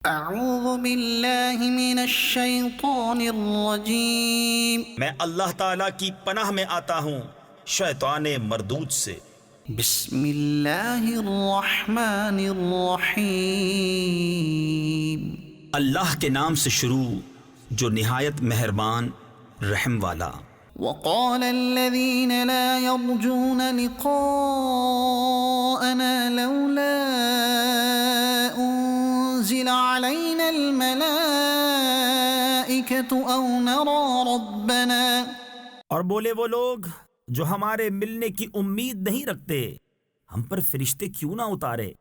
اعوذ باللہ من الشیطان الرجیم میں اللہ تعالیٰ کی پناہ میں آتا ہوں شیطان مردود سے۔ بسم اللہ الرحمن الرحیم اللہ کے نام سے شروع جو نہایت مہربان رحم والا۔ وقال الذين لا يرجون لقاءنا لولا أنزل علينا الملائكة أو نرى ربنا۔ اور بولے وہ لوگ جو ہمارے ملنے کی امید نہیں رکھتے، ہم پر فرشتے کیوں نہ اتارے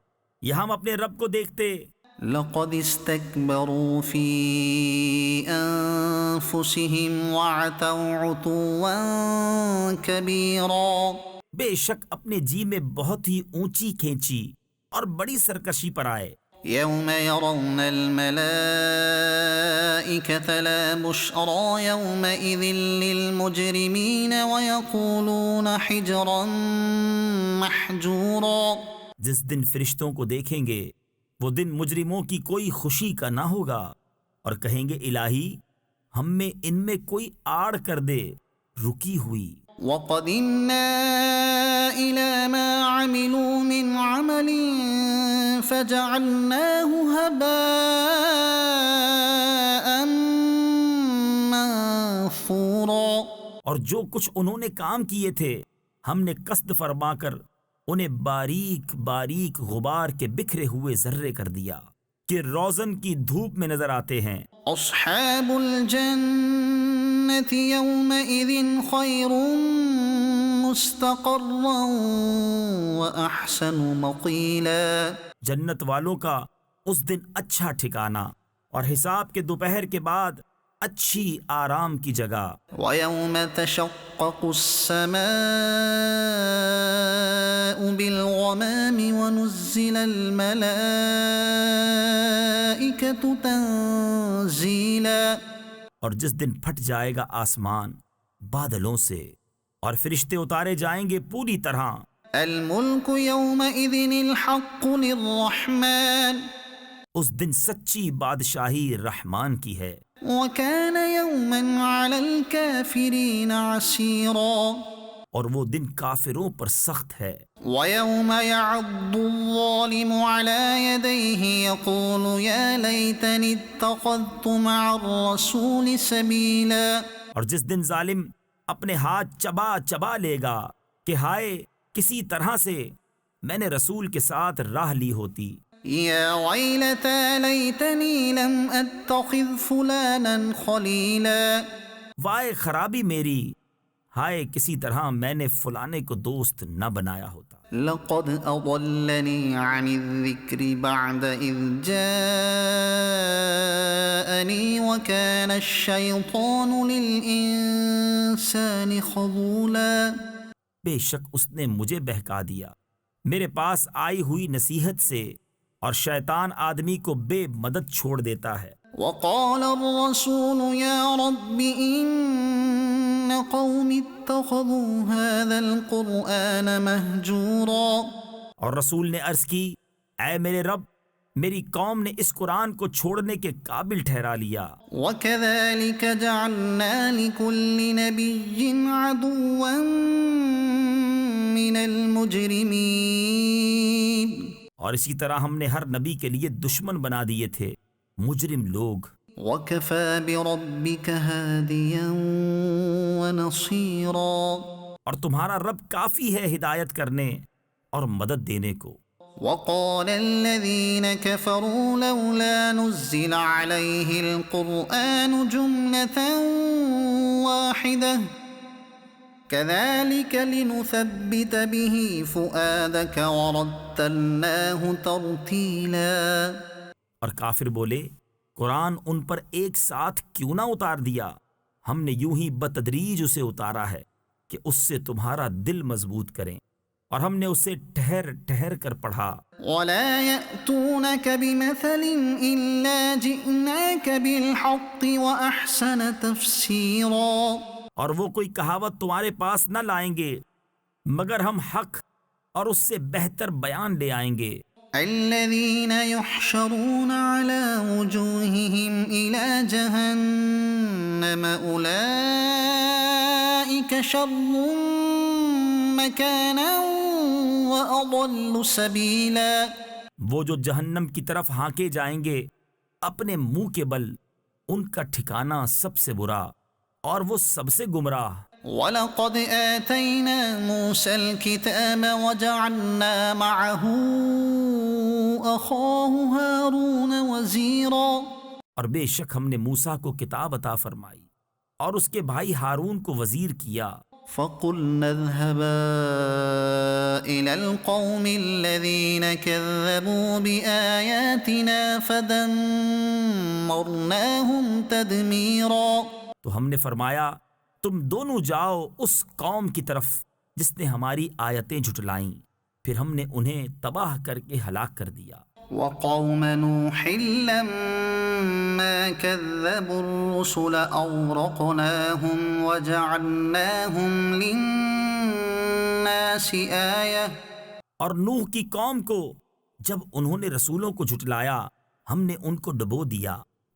یا ہم اپنے رب کو دیکھتے۔ لقد استكبروا في أنفسهم وعتوا عتوا كبيرا۔ بے شک اپنے جی میں بہت ہی اونچی کھینچی اور بڑی سرکشی پر آئے۔ يوم يرون الملائكة لا بشرى يومئذ للمجرمين ويقولون حجرا محجورا۔ جس دن فرشتوں کو دیکھیں گے وہ دن مجرموں کی کوئی خوشی کا نہ ہوگا، اور کہیں گے الہی ہم میں ان میں کوئی آڑ کر دے رکی ہوئی۔ وَقَدِمْنَا إِلَى مَا عَمِلُوا مِنْ عَمَلٍ فَجَعَلْنَاهُ هَبَاءً مَنثُورًا۔ اور جو کچھ انہوں نے کام کیے تھے ہم نے قصد فرما کر انہیں باریک باریک غبار کے بکھرے ہوئے ذرے کر دیا کہ روزن کی دھوپ میں نظر آتے ہیں۔ أصحاب الجنة يومئذ خير مستقرا وأحسن مقيلا۔ جنت والوں کا اس دن اچھا ٹھکانہ اور حساب کے دوپہر کے بعد اچھی آرام کی جگہ۔ ويوم تشقق السماء بالغمام ونزل الملائكة تنزيلا۔ اور جس دن پھٹ جائے گا آسمان بادلوں سے اور فرشتے اتارے جائیں گے پوری طرح۔ الملك يومئذ الحق للرحمن۔ اس دن سچی بادشاہی رحمان کی ہے۔ وكان يوما على الكافرين عسيرا۔ اور وہ دن کافروں پر سخت ہے۔ ويوم يعض الظالم على يديه يقول يا ليتني اتخذت مع الرسول سبيلا۔ اور جس دن ظالم اپنے ہاتھ چبا چبا لے گا کہ ہائے کسی طرح سے میں نے رسول کے ساتھ راہ لی ہوتی۔ يا ويلتى ليتني لم اتخذ فلانا خليلا۔ وائے خرابی میری، ہائے کسی طرح میں نے فلانے کو دوست نہ بنایا ہوتا۔ لقد اضلني عن الذكر بعد اذ جاءني وكان الشيطان للانسان خذولا۔ بے شک اس نے مجھے بہکا دیا میرے پاس آئی ہوئی نصیحت سے، اور شیطان آدمی کو بے مدد چھوڑ دیتا ہے۔ وقال الرسول يا رب إن قوم اتخذوا هذا القرآن مهجورا۔ اور رسول نے عرض کی اے میرے رب میری قوم نے اس قرآن کو چھوڑنے کے قابل ٹھہرا لیا۔ وكذلك جعلنا لكل نبي عدوا من المجرمين۔ اور اسی طرح ہم نے ہر نبی کے لیے دشمن بنا دیے تھے مجرم لوگ۔ وكفى بربك هاديا ونصيرا۔ اور تمہارا رب کافی ہے ہدایت کرنے اور مدد دینے کو۔ وقال الذين كفروا لولا نزل عليه القرآن جملة واحدة كذلك لنثبت به فؤادك ورتلناه ترتيلا۔ اور کافر بولے قرآن ان پر ایک ساتھ کیوں نہ اتار دیا، ہم نے یوں ہی بتدریج اسے اتارا ہے کہ اس سے تمہارا دل مضبوط کریں، اور ہم نے اسے ٹھہر ٹھہر کر پڑھا۔ ولا يأتونك بمثل إلا جئناك بالحق وأحسن تفسيرا۔ اور وہ کوئی کہاوت تمہارے پاس نہ لائیں گے مگر ہم حق اور اس سے بہتر بیان لے آئیں گے۔ الذين يحشرون على وجوههم إلى جهنم أولئك شر مكانا وأضل سبيلا. وہ جو جہنم کی طرف ہانکے جائیں گے اپنے منہ کے بل، ان کا ٹھکانہ سب سے برا اور وہ سب سے گمراہ. وَلَقَدْ آتَيْنَا مُوسَى الْكِتَابَ وَجَعَلْنَا مَعَهُ أَخَاهُ هَارُونَ وَزِيرًا. اور بے شک ہم نے موسیٰ کو کتاب عطا فرمائی اور اس کے بھائی ہارون کو وزیر کیا. فَقُلْنَا اذْهَبَا إِلَى الْقَوْمِ الَّذِينَ كَذَّبُوا بِآيَاتِنَا فَدَمَّرْنَاهُمْ تَدْمِيرًا. تو ہم نے فرمایا تم دونوں جاؤ اس قوم کی طرف جس نے ہماری آیتیں جھٹلائیں، پھر ہم نے انہیں تباہ کر کے ہلاک کر دیا. وَقَوْمَ نُوحٍ لَمَّا كَذَّبُوا الرُّسُلَ أَغْرَقْنَاهُمْ وَجَعَلْنَاهُمْ لِلنَّاسِ آيَةً. اور نوح کی قوم کو جب انہوں نے رسولوں کو جھٹلایا ہم نے ان کو ڈبو دیا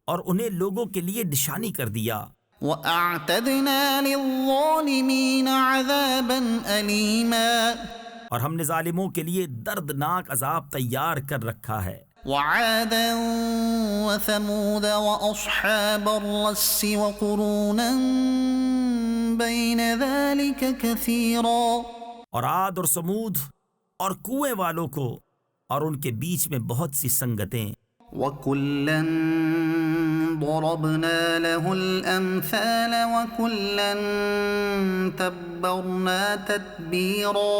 اور انہیں لوگوں کے لیے نشانی کر دیا. وَأَعْتَدْنَا لِلظَّالِمِينَ عَذَابًا أَلِيمًا. اور ہم نے ظالموں کے لیے دردناک عذاب تیار کر رکھا ہے. وَعَادًا وَثَمُودَ وَأَصْحَابَ الرَّسِّ وَقُرُونًا بَيْنَ ذَلِكَ كَثِيرًا. اور عاد اور سمود اور کنویں والوں کو اور ان کے بیچ میں بہت سی سنگتیں. وَكُلًّا ضَرَبْنَا لَهُ الْأَمْثَالَ وَكُلًّا تَبَّرْنَا تَتْبِيرًا.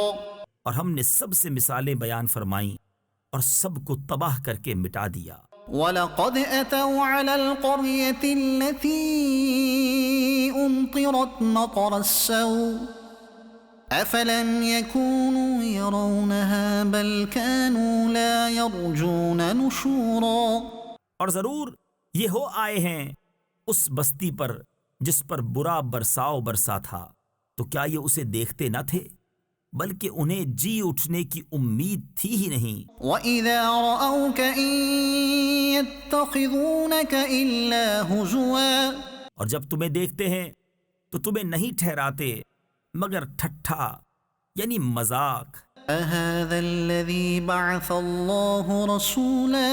اور ہم نے سب سے مثالیں بیان فرمائیں اور سب کو تباہ کر کے مٹا دیا. وَلَقَدْ أَتَوْا عَلَى الْقَرْيَةِ الَّتِي أُمْطِرَتْ مَطَرَ السَّوْءِ أَفَلَمْ يَكُونُوا يَرَوْنَهَا بَلْ كَانُوا لَا يَرْجُونَ نُشُورًا. اور ضرور یہ ہو آئے ہیں اس بستی پر جس پر برا برساؤ برسا تھا، تو کیا یہ اسے دیکھتے نہ تھے بلکہ انہیں جی اٹھنے کی امید تھی ہی نہیں. وَإِذَا رَأَوْكَ إِن يَتَّخِذُونَكَ إِلَّا هُزُوًا. اور جب تمہیں دیکھتے ہیں تو تمہیں نہیں ٹھہراتے مگر ٹھٹھا یعنی مذاق. أَهَذَا الَّذِي بَعَثَ اللَّهُ رَسُولًا.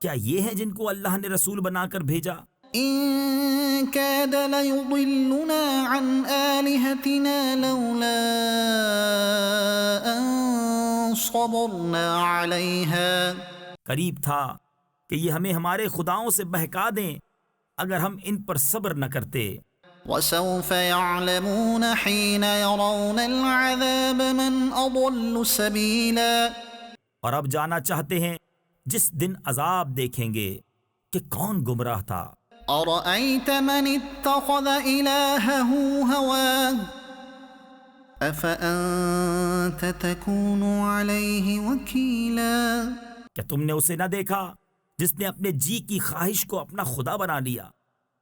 کیا یہ ہیں جن کو اللہ نے رسول بنا کر بھیجا؟ إِن كَادَ لَيُضِلُّنَا عَنْ آلِهَتِنَا لَوْلَا أَن صَبَرْنَا عَلَيْهَا. قریب تھا کہ یہ ہمیں ہمارے خداؤں سے بہکا دیں اگر ہم ان پر صبر نہ کرتے. وَسَوْفَ يَعْلَمُونَ حِينَ يَرَوْنَ الْعَذَابَ مَنْ أَضَلُّ سَبِيلًا. اور اب جانا چاہتے ہیں جس دن عذاب دیکھیں گے کہ کون گمراہ تھا. أَرَأَيْتَ مَنِ اتَّخَذَ إِلَٰهَهُ هَوَاهُ أَفَأَنتَ تَكُونُ عَلَيْهِ وَكِيلًا. کیا تم نے اسے نہ دیکھا جس نے اپنے جی کی خواہش کو اپنا خدا بنا لیا؟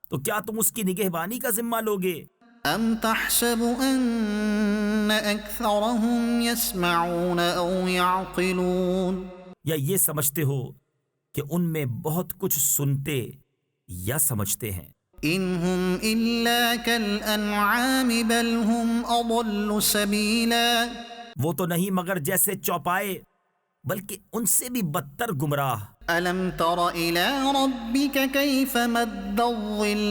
تو کیا تم اس کی نگہبانی کا ذمہ لوگے؟ أَمْ تَحْسَبُ أَنَّ أَكْثَرَهُمْ يَسْمَعُونَ أَوْ يَعْقِلُونَ. یا یہ سمجھتے ہو کہ ان میں بہت کچھ سنتے یا سمجھتے ہیں؟ إِنْ هُمْ إِلَّا كَالْأَنْعَامِ بَلْ هُمْ أَضَلُّ سَبِيلًا. وہ تو نہیں مگر جیسے چوپائے بلکہ ان سے بھی بدتر گمراہ. أَلَمْ تَرَ إِلَىٰ رَبِّكَ كَيْفَ مَدَّ الظِّلِّ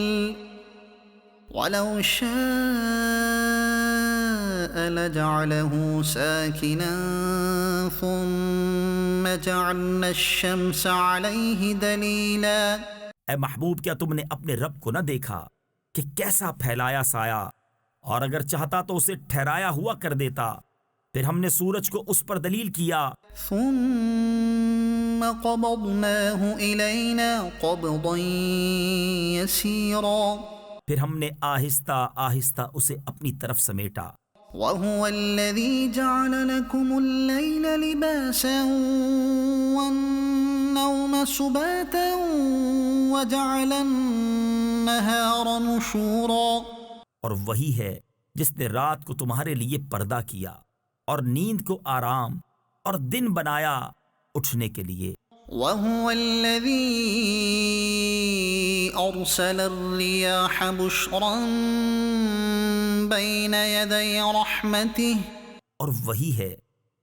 وَلَوْ شَاءَ لَجَعَلَهُ سَاكِنًا ثُمَّ جَعَلْنَا الشَّمْسَ عَلَيْهِ دَلِيلًا. اے محبوب کیا تم نے اپنے رب کو نہ دیکھا کہ کیسا پھیلایا سایہ، اور اگر چاہتا تو اسے ٹھہرایا ہوا کر دیتا. پھر ہم نے سورج کو اس پر دلیل کیا. ثُمَّ قَبَضْنَاهُ إِلَيْنَا قَبْضًا يَسِيرًا. پھر ہم نے آہستہ آہستہ اسے اپنی طرف سمیٹا. وَهُوَ الَّذِي جَعَلَ لَكُمُ اللَّيْلَ لِبَاسًا وَالنَّوْمَ سُبَاتًا وَجَعَلَ النَّهَارَ نُشُورًا. اور وہی ہے جس نے رات کو تمہارے لیے پردہ کیا اور نیند کو آرام اور دن بنایا اٹھنے کے لیے۔ وهو الذي أرسل الرياح بشرا بين يدي رحمته اور وہی ہے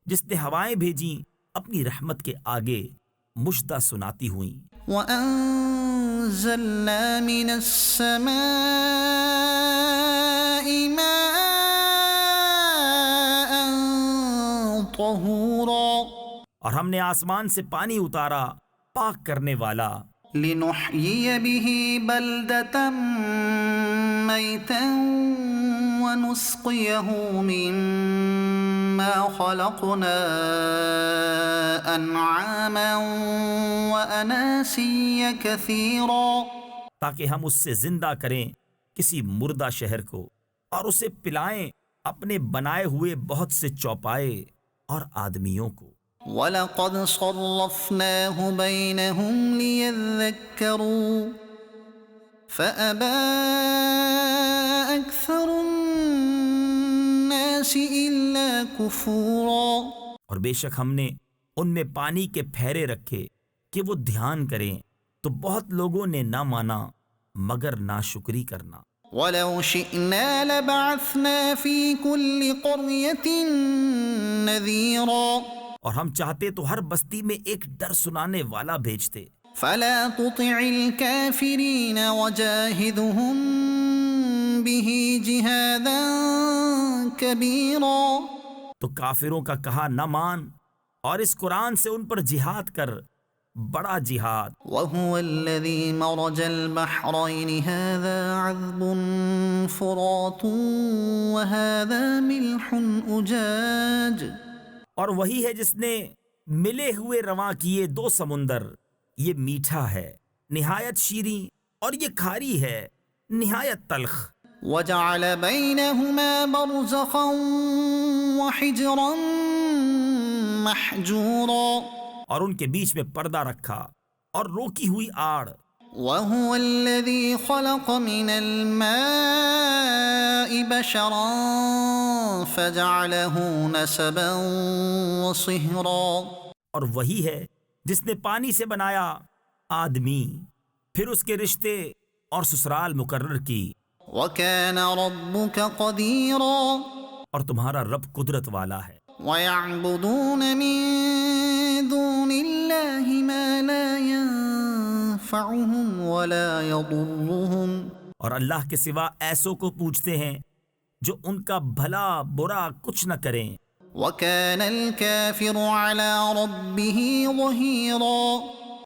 جس نے ہوائیں بھیجیں اپنی رحمت کے آگے مژدہ سناتی ہوئیں۔ وأنزلنا من السماء ماء طهورا اور ہم نے آسمان سے پانی اتارا پاک کرنے والا، لنحيي به بلدة ميتا ونسقيه مما خلقنا أنعاما وأناسيا كثيرا، تاکہ ہم اس سے زندہ کریں کسی مردہ شہر کو اور اسے پلائیں اپنے بنائے ہوئے بہت سے چوپائے اور آدمیوں کو۔ وَلَقَدْ صَرَّفْنَاهُ بَيْنَهُمْ لِيَذَّكَّرُوا فَأَبَى أَكْثَرُ النَّاسِ إِلَّا كُفُورًا، اور بے شک ہم نے ان میں پانی کے پھیرے رکھے کہ وہ دھیان کریں، تو بہت لوگوں نے نہ مانا مگر ناشکری کرنا۔ وَلَوْ شِئْنَا لَبَعَثْنَا فِي كُلِّ قَرْيَةٍ نَذِيرًا، اور ہم چاہتے تو ہر بستی میں ایک ڈر سنانے والا بھیجتے۔ فَلَا تُطِعِ الْكَافِرِينَ وَجَاهِدْهُمْ بِهِ جِهَادًا كَبِيرًا، تو کافروں کا کہا نہ مان اور اس قرآن سے ان پر جہاد کر، بڑا جہاد۔ وَهُوَ الَّذِي مَرَجَ الْبَحْرَيْنِ هَذَا عَذْبٌ فُرَاتٌ وَهَذَا مِلْحٌ أُجَاجٌ، اور وہی ہے جس نے ملے ہوئے رواں کیے دو سمندر، یہ میٹھا ہے نہایت شیریں اور یہ کھاری ہے نہایت تلخ۔ وَجَعَلَ بَيْنَهُمَا بَرْزَخًا وَحِجْرًا مَحْجُورًا، اور ان کے بیچ میں پردہ رکھا اور روکی ہوئی آڑ۔ وَهُوَ الَّذِي خَلَقَ مِنَ الْمَاءِ بَشَرًا فَجَعَلَهُ نَسَبًا وَصِهْرًا، اور وہی ہے جس نے پانی سے بنایا آدمی، پھر اس کے رشتے اور سسرال مقرر کی۔ وَكَانَ رَبُّكَ قَدِيرًا، اور تمہارا رب قدرت والا ہے۔ وَيَعْبُدُونَ مِن دُونِ اللَّهِ مَا لَا يَنفَعُهُمْ وَلَا يَضُرُّهُمْ، اور اللہ کے سوا ایسوں کو پوجتے ہیں جو ان کا بھلا برا کچھ نہ کریں۔ وَكَانَ الْكَافِرُ عَلَى رَبِّهِ ظَهِيرًا،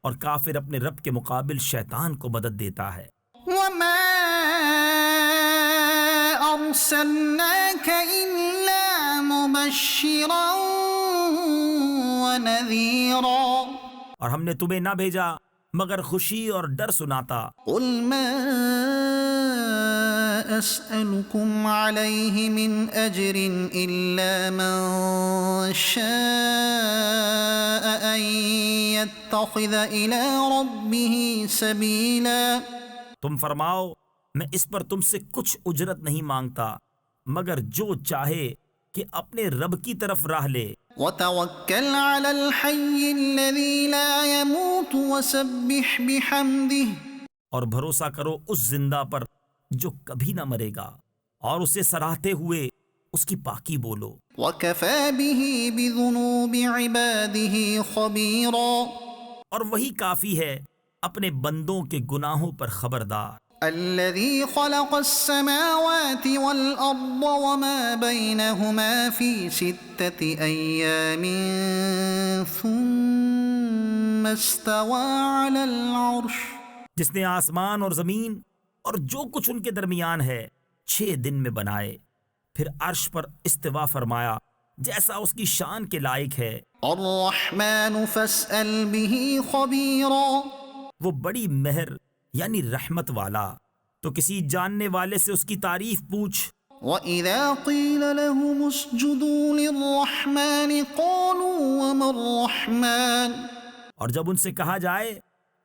اور کافر اپنے رب کے مقابل شیطان کو مدد دیتا ہے۔ وَمَا أَرْسَلْنَاكَ إِلَّا مُبَشِّرًا وَنَذِيرًا، اور ہم نے تمہیں نہ بھیجا مگر خوشی اور ڈر سناتا۔ قُلْ مَا أَسْأَلُكُمْ عَلَيْهِ مِنْ أَجْرٍ إِلَّا مَنْ شَاءَ أَنْ يَتَّخِذَ إِلَى رَبِّهِ سَبِيلًا، تم فرماؤ میں اس پر تم سے کچھ اجرت نہیں مانگتا مگر جو چاہے کہ اپنے رب کی طرف راہ لے۔ وَتَوَكَّلْ عَلَى الْحَيِّ الَّذِي لَا يَمُوتُ وَسَبِّحْ بِحَمْدِهِ، اور بھروسہ کرو اس زندہ پر جو کبھی نہ مرے گا، اور اسے سراہتے ہوئے اس کی پاکی بولو۔ وَكَفَى بِهِ بِذُنُوبِ عِبَادِهِ خَبِيرًا، اور وہی کافی ہے اپنے بندوں کے گناہوں پر خبردار۔ الَّذِي خَلَقَ السَّمَاوَاتِ وَالْأَرْضَ وَمَا بَيْنَهُمَا فِي 6 أَيَّامٍ ثُمَّ اسْتَوَى عَلَى الْعَرْشِ، جس نے آسمان اور زمین اور جو کچھ ان کے درمیان ہے 6 دن میں بنائے، پھر عرش پر استوا فرمایا جیسا اس کی شان کے لائق ہے۔ الرحمن فاسأل به خبيرا، وہ بڑی مہر یعنی رحمت والا، تو کسی جاننے والے سے اس کی تعریف پوچھ۔ وَإِذَا قِيلَ لَهُمُ اسْجُدُوا لِلرَّحْمَنِ قَالُوا وَمَا الرَّحْمَنُ، اور جب ان سے کہا جائے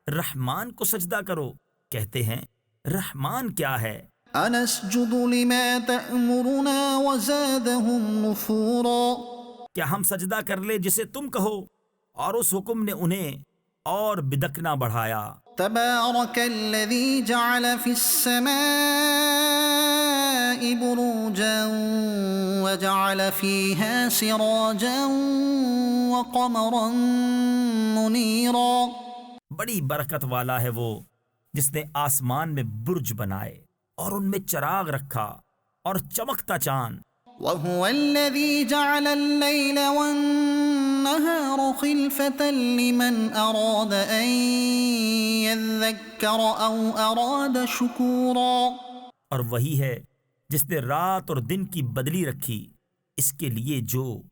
رحمان کو سجدہ کرو، کہتے ہیں رحمان کیا ہے؟ أَنَسْجُدُ لِمَا تَأْمُرُنَا وَزَادَهُمْ نُفُورًا، کیا ہم سجدہ کر لے جسے تم کہو؟ اور اس حکم نے انہیں اور بدکنا بڑھایا۔ تبارك الذي جعل في السماء بروجا وجعل فيها سراجا وقمرا منيرا۔ بڑی برکت والا ہے وہ جس نے آسمان میں برج بنائے اور ان میں چراغ رکھا اور چمکتا چاند۔ وهو الذي جعل الليل والنهار خلفة لمن أراد أن يذكر أو أراد شكورا۔ اور وہی ہے جس نے رات اور دن کی بدلی رکھی اس کے لیے جو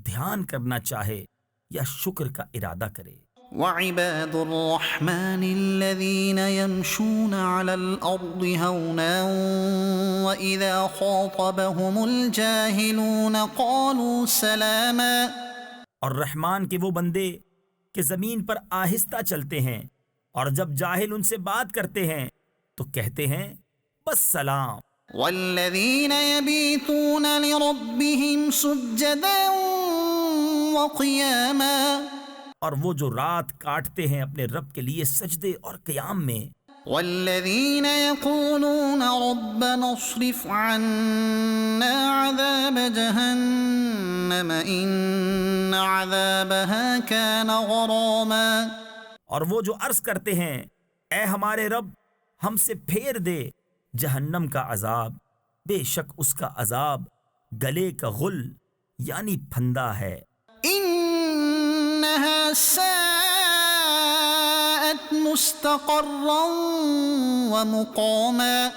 دھیان کرنا چاہے یا شکر کا ارادہ کرے۔ وعباد الرحمن الذين يمشون على الأرض هونا وإذا خاطبهم الجاهلون قالوا سلاما۔ اور رحمان کے وہ بندے کہ زمین پر آہستہ چلتے ہیں اور جب جاہل ان سے بات کرتے ہیں تو کہتے ہیں بس سلام۔ والذين يبيتون لربهم سجدا وقياما۔ اور وہ جو رات کاٹتے ہیں اپنے رب کے لیے سجدے اور قیام میں۔ والذين يقولون ربنا اصرف عنا عذاب جهنم إن عذابها كان غراما۔ اور وہ جو عرض کرتے ہیں اے ہمارے رب ہم سے پھیر دے جہنم کا عذاب، بے شک اس کا عذاب گلے کا غل یعنی پھندا ہے۔ إنها ساءت مستقرا ومقاما۔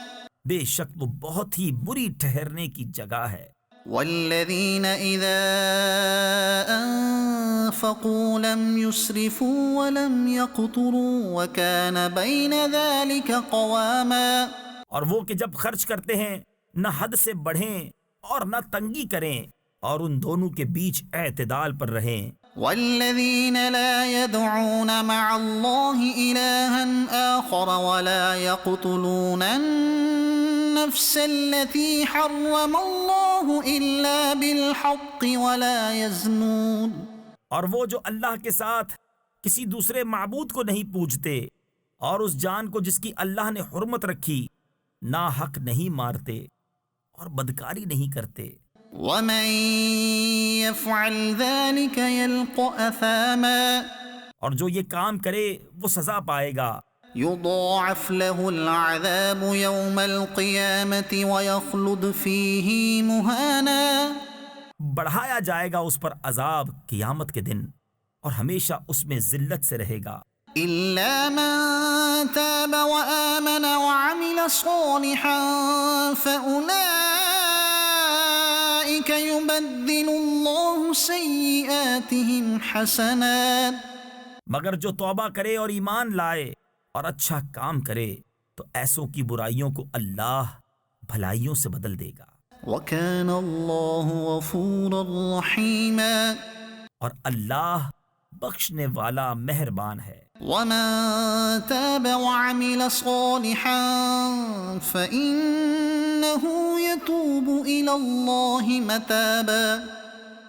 بے شک وہ بہت ہی بری ٹھہرنے کی جگہ ہے۔ والذين إذا أنفقوا لم يسرفوا ولم يقتروا وكان بين ذلك قواما۔ اور وہ کہ جب خرچ کرتے ہیں نہ حد سے بڑھیں اور نہ تنگی کریں اور ان دونوں کے بیچ اعتدال پر رہیں۔ والذين لا يدعون مع الله إلها آخر ولا يقتلون النفس التي حرم الله إلا بالحق ولا يزنون۔ اور وہ جو اللہ کے ساتھ کسی دوسرے معبود کو نہیں پوجتے اور اس جان کو جس کی اللہ نے حرمت رکھی ناحق نہیں مارتے اور بدکاری نہیں کرتے۔ ومن يفعل ذلك يلقى أثاما۔ اور جو یہ کام کرے وہ سزا پائے گا۔ يضاعف له العذاب يوم القيامة ويخلد فيه مهانا۔ بڑھایا جائے گا اس پر عذاب قیامت کے دن اور ہمیشہ اس میں ذلت سے رہے گا۔ إلا من تاب وآمن وعمل صالحا فأولئك يبدل الله سيئاتهم حسنات۔ مگر جو توبہ کرے اور ایمان لائے اور اچھا کام کرے تو ایسوں کی برائیوں کو اللہ بھلائیوں سے بدل دے گا۔ وكان الله غفورا رحيما۔ اور اللہ بخشنے والا مہربان ہے۔ ومن تاب وعمل صالحا فإنه يتوب إلى الله متابا۔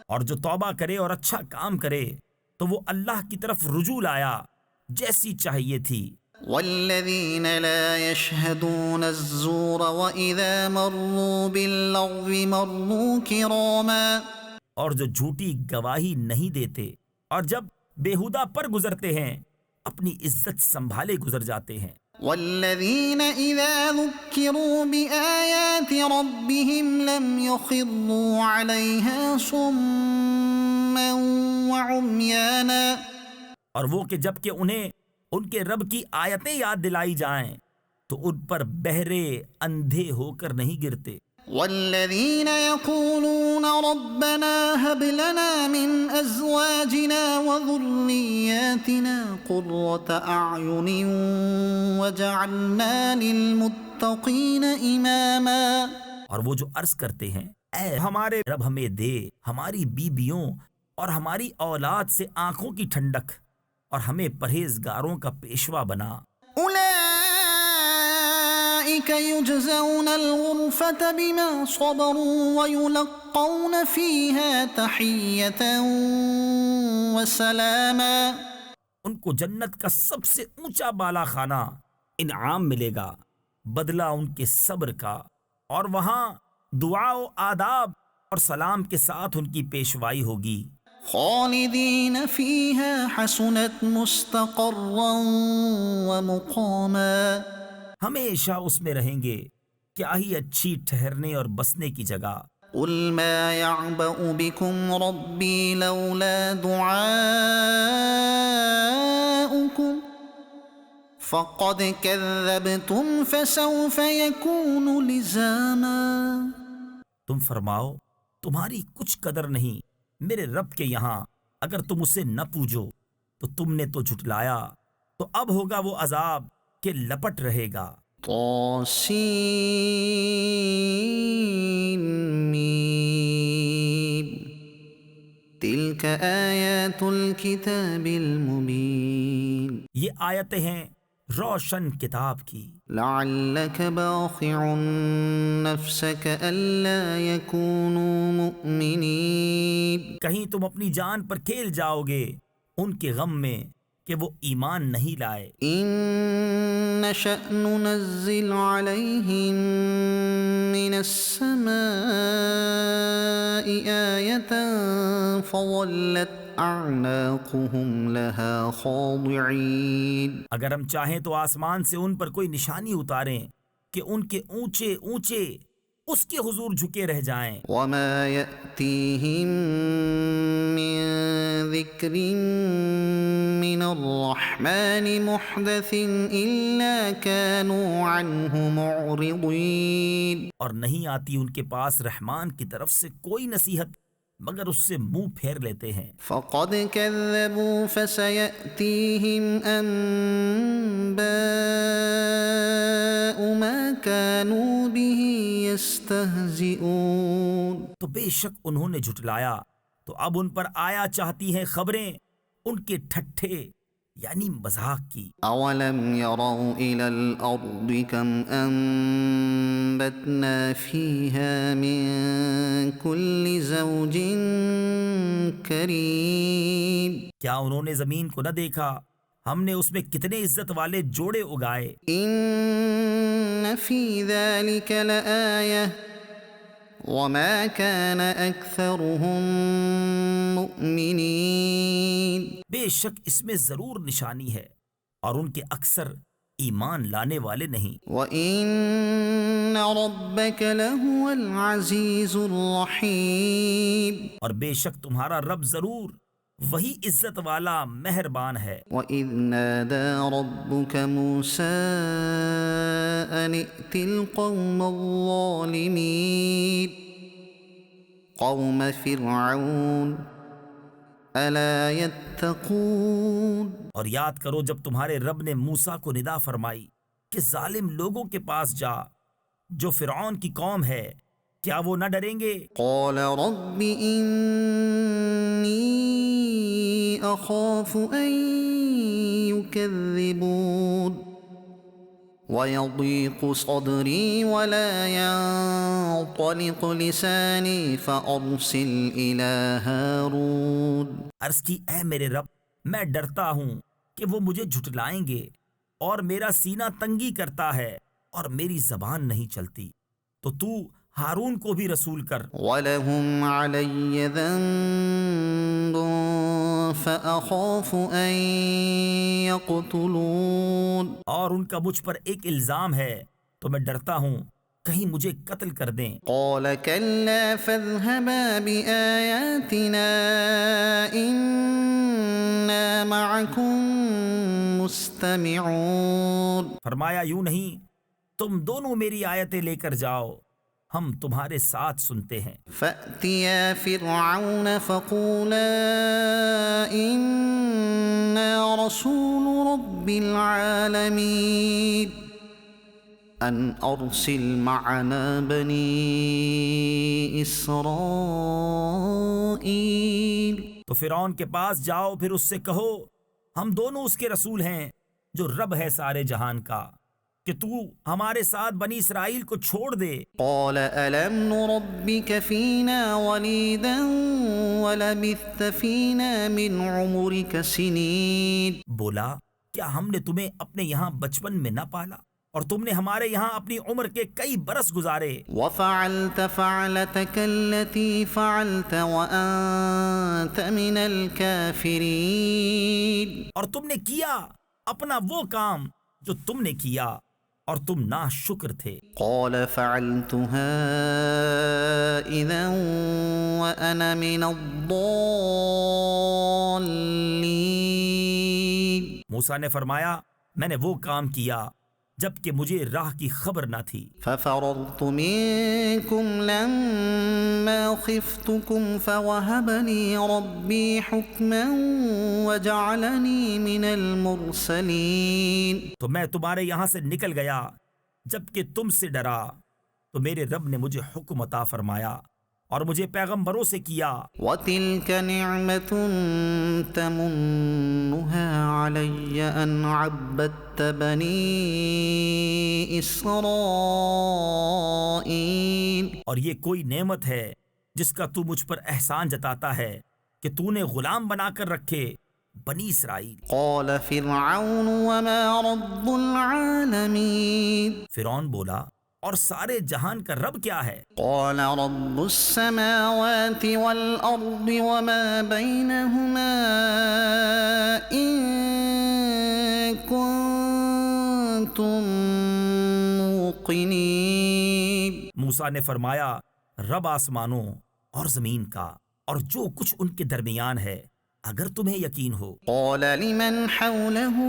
اور جو توبہ کرے اور اچھا کام کرے تو وہ اللہ کی طرف رجوع لایا جیسی چاہیے تھی۔ والذين لا يشهدون الزور وإذا مروا باللغو مروا كراما۔ اور جو جھوٹی گواہی نہیں دیتے اور جب بیہودہ پر گزرتے ہیں اپنی عزت سنبھالے گزر جاتے ہیں۔ والذين إذا ذكروا بآيات ربهم لم يخروا عليها صما وعميانا۔ اور وہ کہ جب کہ انہیں ان کے رب کی آیتیں یاد دلائی جائیں تو ان پر بہرے اندھے ہو کر نہیں گرتے۔ والذين يقولون ربنا هب لنا من أزواجنا وذرياتنا قرة أعين وجعلنا للمتقين إماما۔ اور وہ جو عرض کرتے ہیں اے ہمارے رب ہمیں دے ہماری بیویوں اور ہماری اولاد سے آنکھوں کی ٹھنڈک اور ہمیں پرہیزگاروں کا پیشوا بنا۔ أولئك يجزون الغرفة بما صبروا ويلقون يلقون فيها تحية وسلاما. ان کو جنت کا سب سے اونچا بالا خانہ انعام ملے گا، بدلہ ان کے صبر کا، اور وہاں دعا و آداب اور سلام کے ساتھ ان کی پیشوائی ہوگی۔ خالدین فیہا حسنت مستقرا ومقاما. ہمیشہ اس میں رہیں گے، کیا ہی اچھی ٹھہرنے اور بسنے کی جگہ۔ قل ما يعبأ بكم ربي لولا دعاؤكم فقد كذبتم فسوف يكون لزاما. تم فرماؤ تمہاری کچھ قدر نہیں میرے رب کے یہاں، اگر تم اسے نہ پوجو تو تم نے تو جھٹلایا، تو اب ہوگا وہ عذاب کہ لپٹ رہے گا۔ طاسين ميم تلك آيات الكتاب المبين. یہ آیتیں ہیں روشن کتاب کی۔ لعلك باخع نفسك ألا يكونوا مؤمنين. کہیں تم اپنی جان پر کھیل جاؤ گے ان کے غم میں کہ وہ ایمان نہیں لائے۔ إن نشأ ننزل عليهم من السماء آية فظلت أعناقهم لها خاضعين. اگر ہم چاہیں تو آسمان سے ان پر کوئی نشانی اتاریں کہ ان کے اونچے اونچے اس کے حضور جھکے رہ جائیں۔ وما يأتيهم من ذكر من الرحمن محدث إلا كانوا عنه معرضين. اور نہیں آتی ان کے پاس رحمان کی طرف سے کوئی نصیحت مگر اس سے منہ پھیر لیتے ہیں۔ فقد كذبوا فسيأتيهم أنباء ما كانوا به يستهزئون. تو بے شک انہوں نے جھٹلایا تو اب ان پر آیا چاہتی ہیں خبریں ان کے ٹھٹھے یعنی مذاق کی۔ أولم يروا إلى الأرض كم أنبتنا فيها من كل زوج كريم. کیا انہوں نے زمین کو نہ دیکھا ہم نے اس میں کتنے عزت والے جوڑے اگائے۔ إن في ذلك لآية وما كان أكثرهم مؤمنين. بے شک اس میں ضرور نشانی ہے اور ان کے اکثر ایمان لانے والے نہیں۔ وَإِنَّ رَبَّكَ لَهُوَ الْعَزِيزُ الرَّحِيمُ. اور بے شک تمہارا رب ضرور وہی عزت والا مہربان ہے۔ وَإِذْ نَادَى رَبُّكَ مُوسَىٰ أَنِ ائْتِ الْقَوْمَ الظَّالِمِينَ قَوْمَ فِرْعَوْنَ أَلَا يَتَّقُونَ. اور یاد کرو جب تمہارے رب نے موسیٰ کو ندا فرمائی کہ ظالم لوگوں کے پاس جا جو فرعون کی قوم ہے، کیا وہ نہ ڈریں گے؟ قال رب إني أخاف أن يكذبون ويضيق صدري ولا ينطلق لساني فأرسل إلى هارون. عرض کی اے میرے رب میں ڈرتا ہوں کہ وہ مجھے جھٹلائیں گے اور میرا سینہ تنگی کرتا ہے اور میری زبان نہیں چلتی، تو تو ہارون کو بھی رسول کر۔ وَلَهُمْ عَلَيَّ ذَنبٌ فَأَخَافُ أَن يَقْتُلُونَ. اور ان کا مجھ پر ایک الزام ہے تو میں ڈرتا ہوں کہیں مجھے قتل کر دیں۔ قال كلا فاذهبا بآياتنا إنا معكم مستمعون. فرمایا یوں نہیں، تم دونوں میری آیتیں لے کر جاؤ، ہم تمہارے ساتھ سنتے ہیں۔ فأتيا فرعون فقولا إنا رسول رب العالمين أن أرسل معنا بني إسرائيل. تو فرعون کے پاس جاؤ پھر اس سے کہو ہم دونوں اس کے رسول ہیں جو رب ہے سارے جہان کا، کہ تو ہمارے ساتھ بنی اسرائیل کو چھوڑ دے۔ قال ألم نربك فينا وليدا ولبثت فينا من عمرك سنين؟ بولا کیا ہم نے تمہیں اپنے یہاں بچپن میں نہ پالا اور تم نے ہمارے یہاں اپنی عمر کے کئی برس گزارے؟ وفعلت فعلتك التي فعلت وأنت من الكافرين؟ اور تم نے کیا اپنا وہ کام جو تم نے کیا اور تم ناشکر تھے۔ قال فعلتها إذا وأنا من الضالين۔ موسیٰ نے فرمایا میں نے وہ کام کیا جبکہ مجھے راہ کی خبر نہ تھی۔ ففررت منكم لما خفتكم فوهب لي ربي حكما وجعلني من المرسلين۔ تو میں تمہارے یہاں سے نکل گیا جبکہ تم سے ڈرا، تو میرے رب نے مجھے حکم عطا فرمایا اور مجھے پیغمبروں سے کیا۔ وتلك نعمة تمنها علي أن عبدت بني إسرائيل۔ اور یہ کوئی نعمت ہے جس کا تو مجھ پر احسان جتاتا ہے کہ تو نے غلام بنا کر رکھے بنی اسرائیل۔ قال فرعون وما رب العالمين؟ فرعون بولا اور سارے جہان کا رب کیا ہے؟ قال رب السماوات والأرض وما بينهما إن كنتم موقنين۔ موسیٰ نے فرمایا رب آسمانوں اور زمین کا اور جو کچھ ان کے درمیان ہے اگر تمہیں یقین ہو۔ قال لمن حوله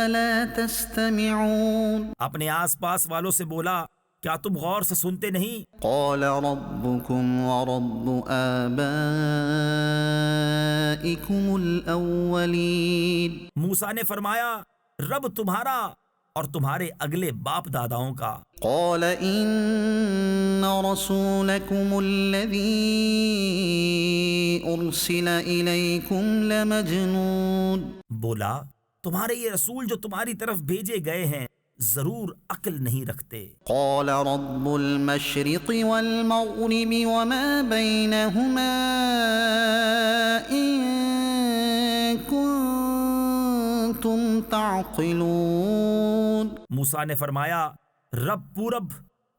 ألا تستمعون؟ اپنے آس پاس والوں سے بولا کیا تم غور سے سنتے نہیں؟ قال ربكم ورب آبائكم الأولين۔ موسیٰ نے فرمایا رب تمہارا اور تمہارے اگلے باپ داداؤں کا۔ قال إن رسولكم الذي أرسل إليكم لمجنون۔ بولا تمہارے یہ رسول جو تمہاری طرف بھیجے گئے ہیں ضرور عقل نہیں رکھتے۔ قال رب المشرق والمغرب وما بينهما إن كنتم تعقلون۔ موسیٰ نے فرمایا رب پورب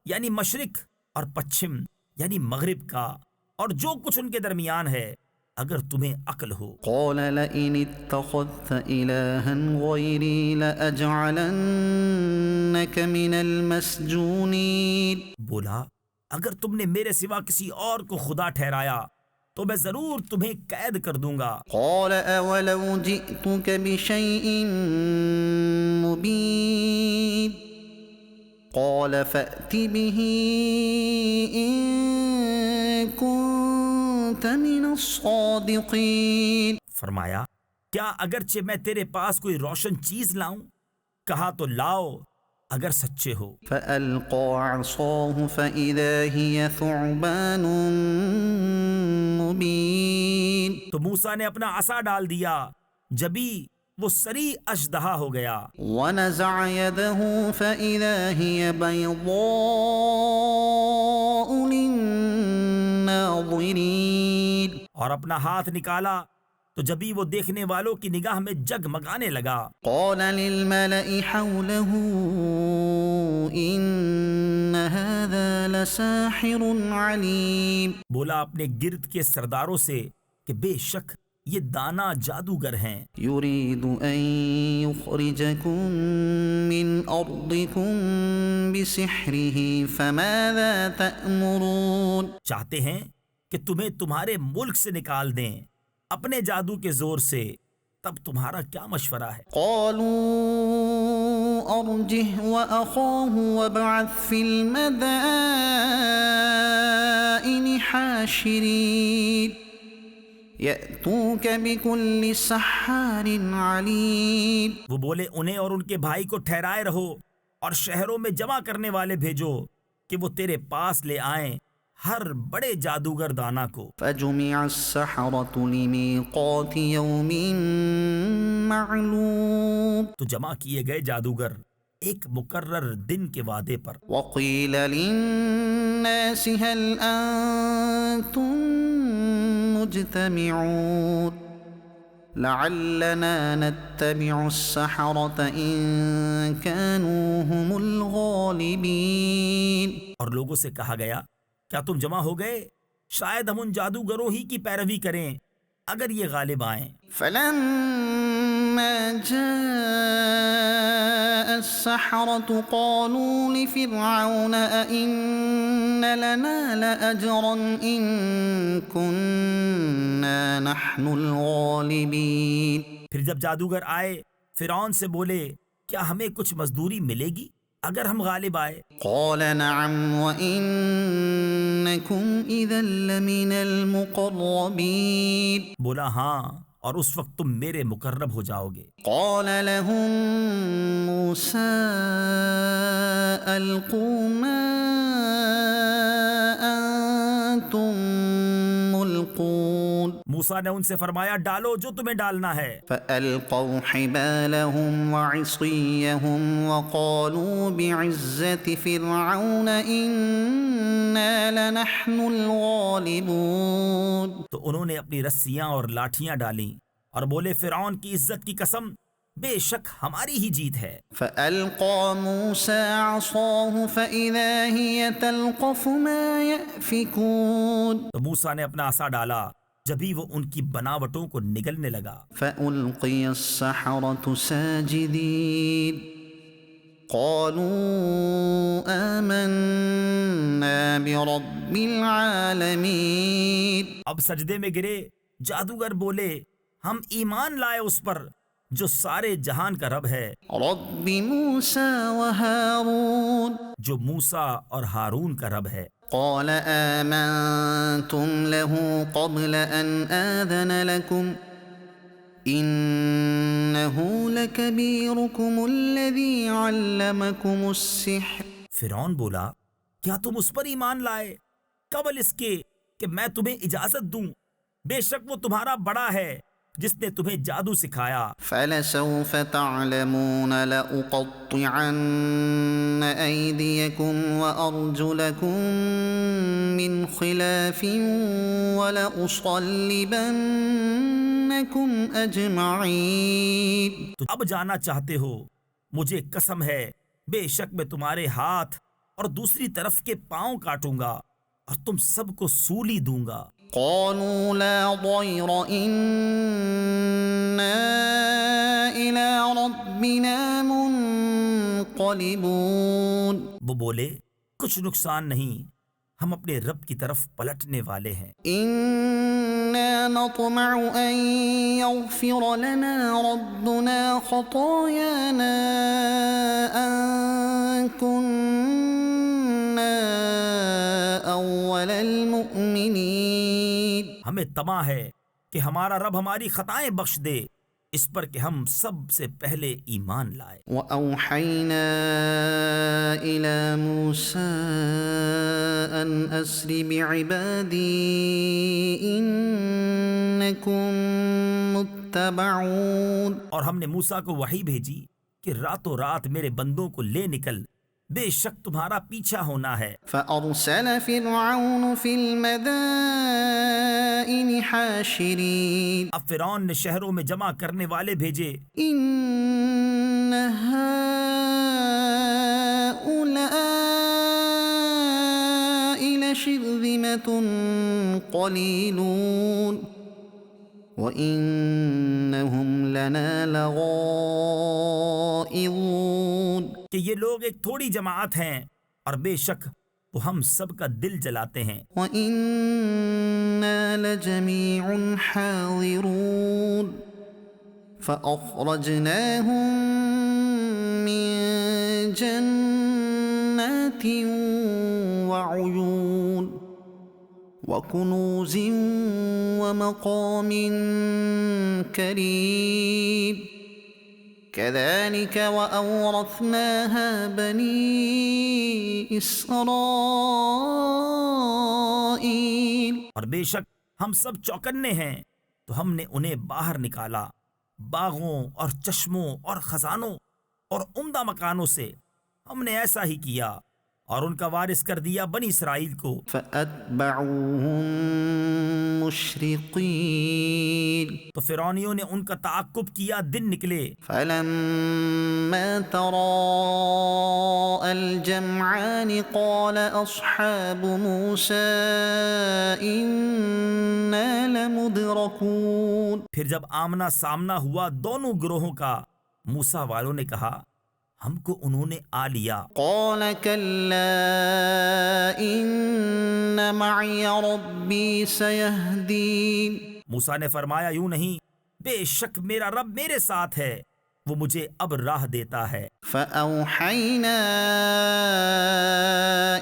یعنی مشرق اور پچھم یعنی مغرب کا اور جو کچھ ان کے درمیان ہے اگر تمہیں عقل ہو۔ قال لئن اتخذت إلها غيري لأجعلنك من المسجونين۔ بولا اگر تم نے میرے سوا کسی اور کو خدا ٹھہرایا تو میں ضرور تمہیں قید کر دوں گا۔ قال أولو جئتك بشيء مبين قال فأت به إن كنت من الصادقين۔ فرمایا کیا اگرچہ میں تیرے پاس کوئی روشن چیز لاؤں؟ کہا تو لاؤ اگر سچے ہو۔ فألقى عصاه فإذا هي ثعبان مبين۔ تو موسیٰ نے اپنا عصا ڈال دیا جبھی وہ سری اژدہا ہو گیا۔ ونزع يده فإذا هي بيضاء للناظرين۔ اور اپنا ہاتھ نکالا تو جبھی وہ دیکھنے والوں کی نگاہ میں جگمگانے لگا۔ قال للملأ حوله إن هذا لساحر عليم۔ بولا اپنے گرد کے سرداروں سے کہ بے شک یہ دانا جادوگر ہیں، يريد أن يخرجكم من أرضكم بسحره فماذا تأمرون؟ چاہتے ہیں کہ تمہیں تمہارے ملک سے نکال دیں اپنے جادو کے زور سے، تب تمہارا کیا مشورہ ہے؟ قالوا أرجه وأخاه وابعث في المدائن حاشرين يأتوك بكل سحار عليم۔ وہ بولے انہیں اور ان کے بھائی کو ٹھہرائے رہو اور شہروں میں جمع کرنے والے بھیجو کہ وہ تیرے پاس لے آئیں ہر بڑے جادوگر دانا کو۔ فجمع السحرة لميقات يوم معلوم۔ تو جمع کیے گئے جادوگر ایک مقرر دن کے وعدے پر۔ وقیل للناس هل انتم مجتمعون لعلنا نتبع السحرة ان كانوا هم الغالبين۔ اور لوگوں سے کہا گیا کیا تم جمع ہو گئے؟ شاید ہم ان جادوگروں ہی کی پیروی کریں اگر یہ غالب آئیں۔ فلما جاء السحرة قالوا لفرعون أئن لنا لأجرا إن كنا نحن الغالبين۔ پھر جب جادوگر آئے فرعون سے بولے کیا ہمیں کچھ مزدوری ملے گی اگر ہم غالب آئے؟ قال نعم وإنكم إذا لمن المقربين۔ بولا ہاں، اور اس وقت تم میرے مقرب ہو جاؤ گے۔ قال لهم موسى ألقوا ما أنتم ملقون۔ موسیٰ نے ان سے فرمایا ڈالو جو تمہیں ڈالنا ہے۔ فألقوا حبالهم وعصيهم وقالوا بعزة فرعون إنا لنحن الغالبون۔ تو انہوں نے اپنی رسیاں اور لاٹھیاں ڈالیں اور بولے فرعون کی عزت کی قسم بے شک ہماری ہی جیت ہے۔ فألقى موسى عصاه فإذا هي تلقف ما يأفكون۔ تو موسیٰ نے اپنا عصا ڈالا جبھی وہ ان کی بناوٹوں کو نگلنے لگا۔ فألقي السحرة ساجدين قالوا آمنا برب العالمين۔ اب سجدے میں گرے جادوگر بولے ہم ایمان لائے اس پر جو سارے جہان کا رب ہے، رب موسى وهارون۔ جو موسیٰ اور ہارون کا رب ہے۔ قال آمنتم له قبل أن آذن لكم إنه لكبيركم الذي علمكم السحر۔ فرعون بولا کیا تم اس پر ایمان لائے قبل اس کے کہ میں تمہیں اجازت دوں؟ بے شک وہ تمہارا بڑا ہے جس نے تمہیں جادو سکھایا۔ فلسوف تعلمون لأقطعن أيديكم وأرجلكم من خلاف ولأصلبنكم أجمعين۔ تو اب جانا چاہتے ہو، مجھے قسم ہے بے شک میں تمہارے ہاتھ اور دوسری طرف کے پاؤں کاٹوں گا اور تم سب کو سولی دوں گا۔ قالوا لا ضير إنا إلى ربنا منقلبون۔ وہ بولے کچھ نقصان نہیں، ہم اپنے رب کی طرف پلٹنے والے ہیں۔ إنا نطمع أن يغفر لنا ربنا خطايانا أن كنا أول المؤمنين۔ ہمیں طمع ہے کہ ہمارا رب ہماری خطائیں بخش دے اس پر کہ ہم سب سے پہلے ایمان لائے۔ وأوحينا إلى موسى أن أسر بعبادي إنكم متبعون۔ اور ہم نے موسیٰ کو وحی بھیجی کہ راتوں رات میرے بندوں کو لے نکل، بے شک تمہارا پیچھا ہونا ہے۔ فأرسل فرعون في المدائن حاشرين۔ اب فرعون نے شہروں میں جمع کرنے والے بھیجے، إن هؤلاء لشرذمة قليلون وإنهم لنا لغائظون۔ کہ یہ لوگ ایک تھوڑی جماعت ہیں اور بے شک وہ ہم سب کا دل جلاتے ہیں۔ وَإِنَّا لَجَمِيعٌ حَاضِرُونَ فَأَخْرَجْنَاهُمْ مِنْ جَنَّاتٍ وَعُيُونٍ وَكُنُوزٍ وَمَقَامٍ كَرِيمٍ كذلك وأورثناها بني إسرائيل۔ اور بے شک ہم سب چوکنے ہیں تو ہم نے انہیں باہر نکالا باغوں اور چشموں اور خزانوں اور عمدہ مکانوں سے ہم نے ایسا ہی کیا اور ان کا وارث کر دیا بنی اسرائیل کو۔ فأتبعوهم مشرقين تو فرعونیوں نے ان کا تعاقب کیا دن نکلے۔ فلما تراءى الجمعان قال أصحاب موسى إنا لمدركون۔ پھر جب آمنا سامنا ہوا دونوں گروہوں کا، موسیٰ والوں نے کہا ہم کو انہوں نے آ لیا۔ قال كلا إن معي ربي سيهدين۔ موسیٰ نے فرمایا یوں نہیں، بے شک میرا رب میرے ساتھ ہے، وہ مجھے اب راہ دیتا ہے۔ فأوحينا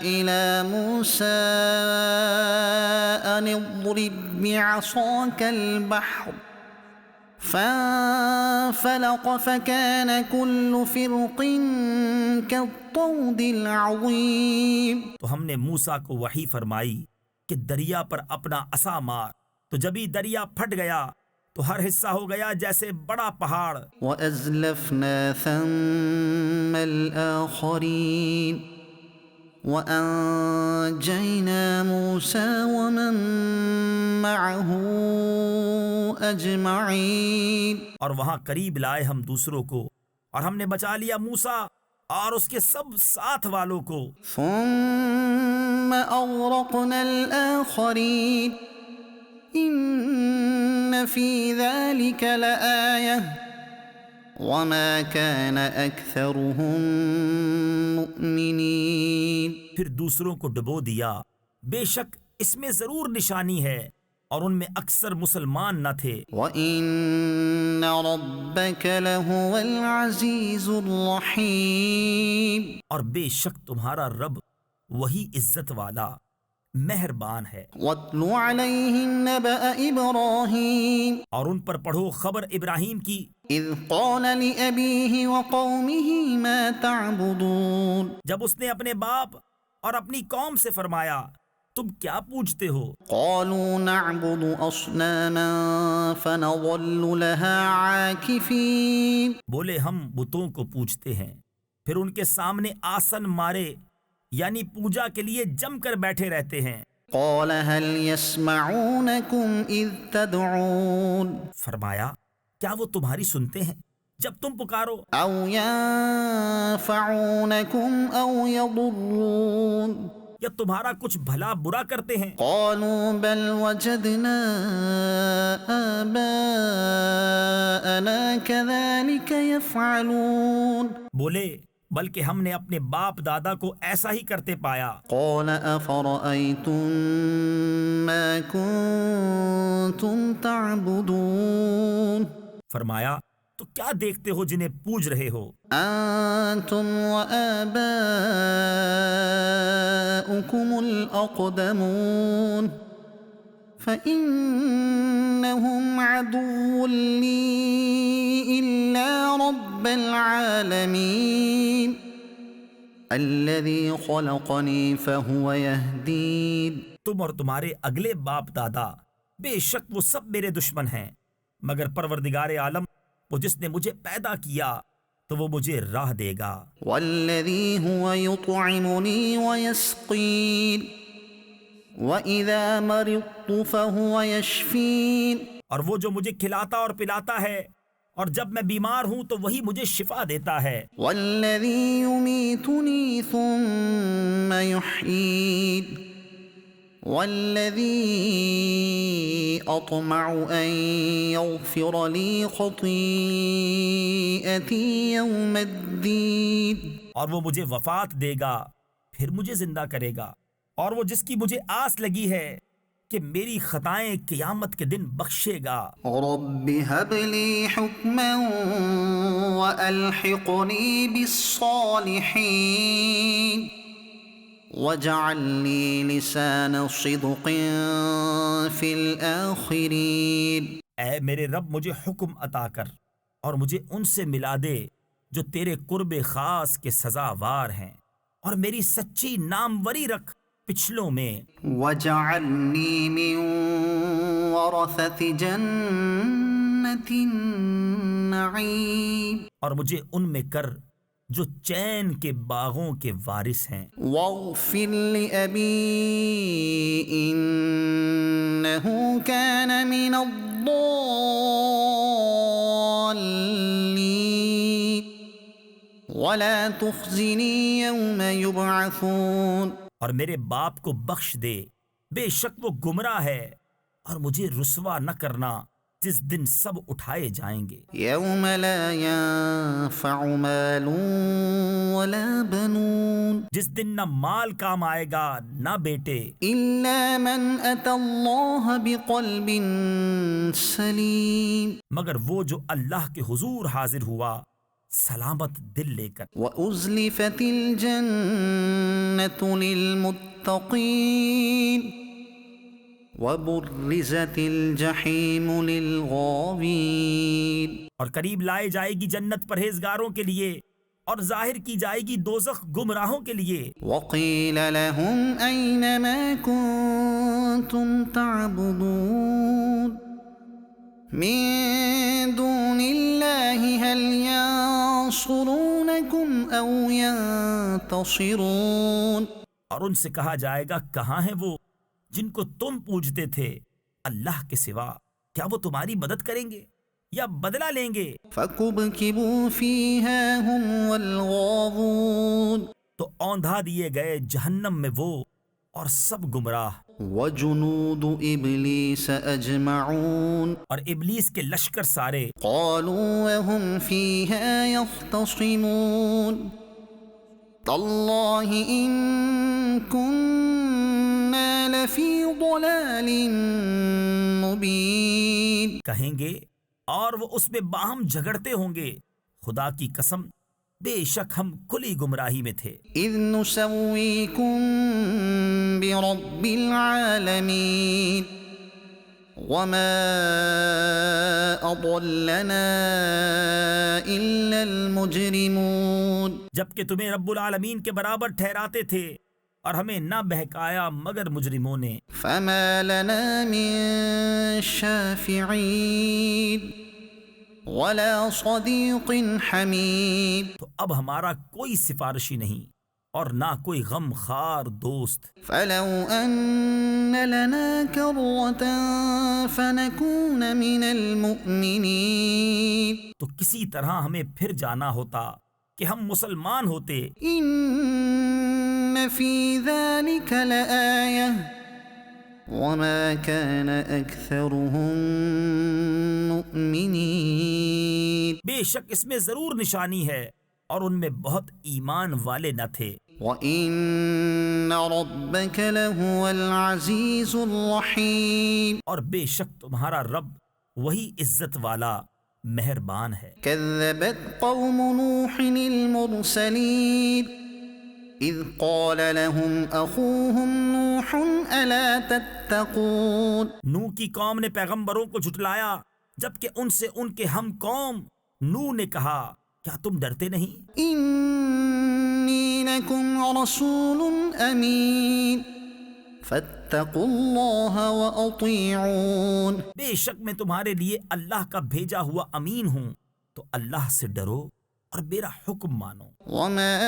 إلى موسى أن اضرب بعصاك البحر فانفلق فكان كل فرق كالطود العظيم۔ تو ہم نے موسیٰ کو وحی فرمائی کہ دریا پر اپنا عصا مار، تو جبھی دریا پھٹ گیا تو ہر حصہ ہو گیا جیسے بڑا پہاڑ۔ وأزلفنا ثم الآخرين وأنجينا موسى ومن معه أجمعين۔ اور وہاں قریب لائے ہم دوسروں کو، اور ہم نے بچا لیا موسیٰ اور اس کے سب ساتھ والوں کو۔ ثم أغرقنا الآخرين إن في ذلك لآية وما كان أكثرهم مؤمنين۔ پھر دوسروں کو ڈبو دیا، بے شک اس میں ضرور نشانی ہے اور ان میں اکثر مسلمان نہ تھے۔ وَإِنَّ رَبَّكَ لَهُوَ الْعَزِيزُ الرَّحِيمُ۔ اور بے شک تمہارا رب وہی عزت والا مہربان ہے۔ وَاتْلُ عَلَيْهِمْ نَبَأَ إِبْرَاهِيمَ۔ اور ان پر پڑھو خبر ابراہیم کی، إِذْ قَالَ لِأَبِيهِ وَقَوْمِهِ مَا تَعْبُدُونَ۔ جب اس نے اپنے باپ اور اپنی قوم سے فرمایا تم کیا پوجتے ہو؟ قَالُوا نَعْبُدُ أَصْنَامًا فَنَظَلُّ لَهَا عَاكِفِينَ۔ بولے ہم بتوں کو پوجتے ہیں، پھر ان کے سامنے آسن مارے یعنی پوجا کے لیے جم کر بیٹھے رہتے ہیں۔ قَالَ هَلْ يَسْمَعُونَكُمْ إِذْ تَدْعُونَ۔ فرمایا کیا وہ تمہاری سنتے ہیں جب تم پکارو؟ أَوْ يَنفَعُونَكُمْ أَوْ يَضُرُّونَ۔ یا تمہارا کچھ بھلا برا کرتے ہیں؟ قَالُوا بَلْ وَجَدْنَا آبَاءَنَا كَذَلِكَ يَفْعَلُونَ۔ بولے بلکہ ہم نے اپنے باپ دادا کو ایسا ہی کرتے پایا۔ قَالَ أَفَرَأَيْتُم مَّا كُنتُمْ تَعْبُدُونَ۔ فرمایا تو کیا دیکھتے ہو جنہیں پوج رہے ہو؟ أَنتُمْ وَآبَاؤُكُمُ الْأَقْدَمُونَ فَإِنَّهُمْ عَدُوٌّ لِّي إِلَّا رَبَّ الْعَالَمِينَ الَّذِي خَلَقَنِي فَهُوَ يَهْدِينِ۔ تم اور تمہارے اگلے باپ دادا بے شک وہ سب میرے دشمن ہیں، مگر پروردگار عالم وہ جس نے مجھے پیدا کیا تو وہ مجھے راہ دے گا۔ والذی هو یطعمنی ویسقین وَإِذَا مَرِضْتُ فَهُوَ يَشْفِينِ۔ اور وہ جو مجھے کھلاتا اور پلاتا ہے، اور جب میں بیمار ہوں تو وہی مجھے شفا دیتا ہے۔ وَالَّذِي يُمِيتُنِي ثُمَّ يُحْيِينِ وَالَّذِي أَطْمَعُ أَن يَغْفِرَ لِي خَطِيئَتِي يَوْمَ الدِّينِ۔ اور وہ مجھے وفات دے گا پھر مجھے زندہ کرے گا، اور وہ جس کی مجھے آس لگی ہے کہ میری خطائیں قیامت کے دن بخشے گا۔ رب هب لي حكما وألحقني بالصالحين واجعل لي لسان صدق في الآخرين۔ اے میرے رب مجھے حکم عطا کر اور مجھے ان سے ملا دے جو تیرے قرب خاص کے سزاوار ہیں، اور میری سچی ناموری رکھ پچھلوں میں۔ واجعلني من ورثة جنة النعيم۔ اور مجھے ان میں کر جو چین کے باغوں کے وارث ہیں۔ واغفر لأبي إنه كان من الضالين ولا تخزني يوم يبعثون۔ اور میرے باپ کو بخش دے، بے شک وہ گمراہ ہے، اور مجھے رسوا نہ کرنا جس دن سب اٹھائے جائیں گے۔ يوم لا ينفع مال ولا بنون جس دن نہ مال کام آئے گا نہ بیٹے، إلا من أتى الله بقلب سليم مگر وہ جو اللہ کے حضور حاضر ہوا سلامت دل لے کر۔ وأزلفت الجنة للمتقين وبرزت الجحيم للغاوين۔ اور قریب لائے جائے گی جنت پرہیزگاروں کے لیے، اور ظاہر کی جائے گی دوزخ گمراہوں کے لیے۔ وقيل لهم أين ما كنتم تعبدون من دون الله هل ينصرونكم أو ينتصرون۔ اور ان سے کہا جائے گا کہاں ہیں وہ جن کو تم پوجتے تھے اللہ کے سوا، کیا وہ تمہاری مدد کریں گے یا بدلہ لیں گے؟ فكبكبوا فيها هم والغاوون تو اوندھا دیے گئے جہنم میں وہ اور سب گمراہ۔ وجنود إبليس أجمعون اور ابلیس کے لشکر سارے قالوا وهم فيها يختصمون تالله إن كنا لفي ضلال مبين۔ کہیں گے اور وہ اس میں باہم جھگڑتے ہوں گے، خدا کی قسم بے شک ہم کھلی گمراہی میں تھے۔ إذ نسويكم برب العالمين وما أضلنا إلا المجرمون۔ جبکہ تمہیں رب العالمین کے برابر ٹھہراتے تھے اور ہمیں نہ بہکایا مگر مجرموں نے۔ فما لنا من شافعين ولا صديق حميم۔ تو اب ہمارا کوئی سفارشی نہیں اور نہ کوئی غم خار دوست۔ فلو أن لنا كرة فنكون من المؤمنين۔ تو کسی طرح ہمیں پھر جانا ہوتا کہ ہم مسلمان ہوتے۔ إن في ذلك لآية وما كان أكثرهم مؤمنين۔ بے شک اس میں ضرور نشانی ہے اور ان میں بہت ایمان والے نہ تھے۔ وَإِنَّ رَبَّكَ لَهُوَ الْعَزِيزُ الرَّحِيمُ۔ اور بے شک تمہارا رب وہی عزت والا مہربان ہے۔ كذبت قوم نوح المرسلين إذ قال لهم أخوهم نوح ألا تتقون۔ نوح کی قوم نے پیغمبروں کو جھٹلایا جبکہ ان سے ان کے ہم قوم نوح نے کہا کیا تم ڈرتے نہیں؟ إني لكم رسول أمين فاتقوا الله وأطيعون۔ بے شک میں تمہارے لیے اللہ کا بھیجا ہوا امین ہوں، تو اللہ سے ڈرو اور میرا حکم مانو۔ وما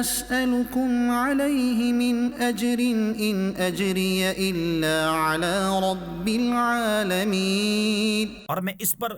أسألكم عليه من أجر إن أجري إلا على رب العالمين۔ اور میں اس پر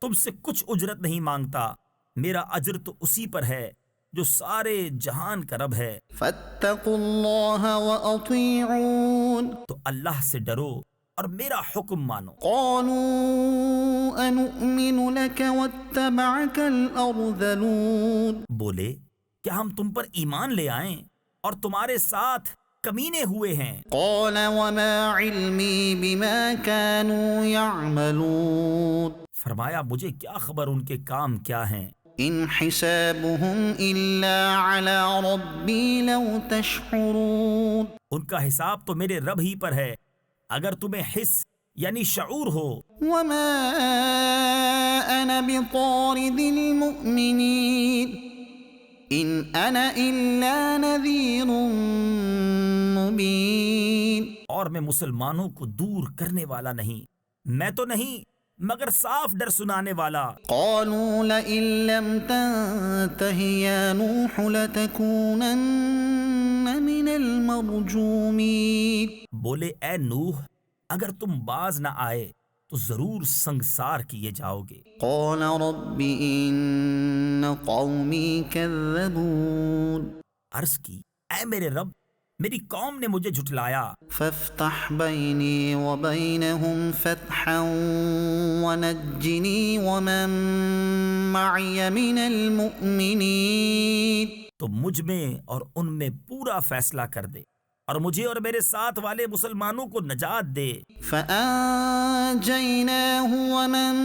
تم سے کچھ اجرت نہیں مانگتا، میرا اجر تو اسی پر ہے جو سارے جہان کا رب ہے۔ فاتقوا الله وأطيعون۔ تو اللہ سے ڈرو اور میرا حکم مانو۔ قالوا أنؤمن لك واتبعك الأرذلون۔ بولے کیا ہم تم پر ایمان لے آئیں اور تمہارے ساتھ کمینے ہوئے ہیں؟ قال وما علمي بما كانوا يعملون۔ فرمایا مجھے کیا خبر ان کے کام کیا ہیں، إن حسابهم إلا على ربي لو تشعرون۔ ان کا حساب تو میرے رب ہی پر ہے اگر تمہیں حس یعنی شعور ہو۔ وما أنا بطارد المؤمنين إن أنا إلا نذير مبين۔ اور میں مسلمانوں کو دور کرنے والا نہیں، میں تو نہیں مگر صاف ڈر سنانے والا۔ قالوا لئن لم تنته يا نوح لتكونن من المرجومين۔ بولے اے نوح، اگر تم باز نہ آئے تو ضرور سنگسار کیے جاؤ گے۔ قال رب إن قومي كذبون۔ عرض کی اے میرے رب، میری قوم نے مجھے جھٹلایا، فافتح بيني وبينهم فتحا ونجني ومن معي من المؤمنين۔ تو مجھ میں اور ان میں پورا فیصلہ کر دے، اور مجھے اور میرے ساتھ والے مسلمانوں کو نجات دے۔ فأنجيناه ومن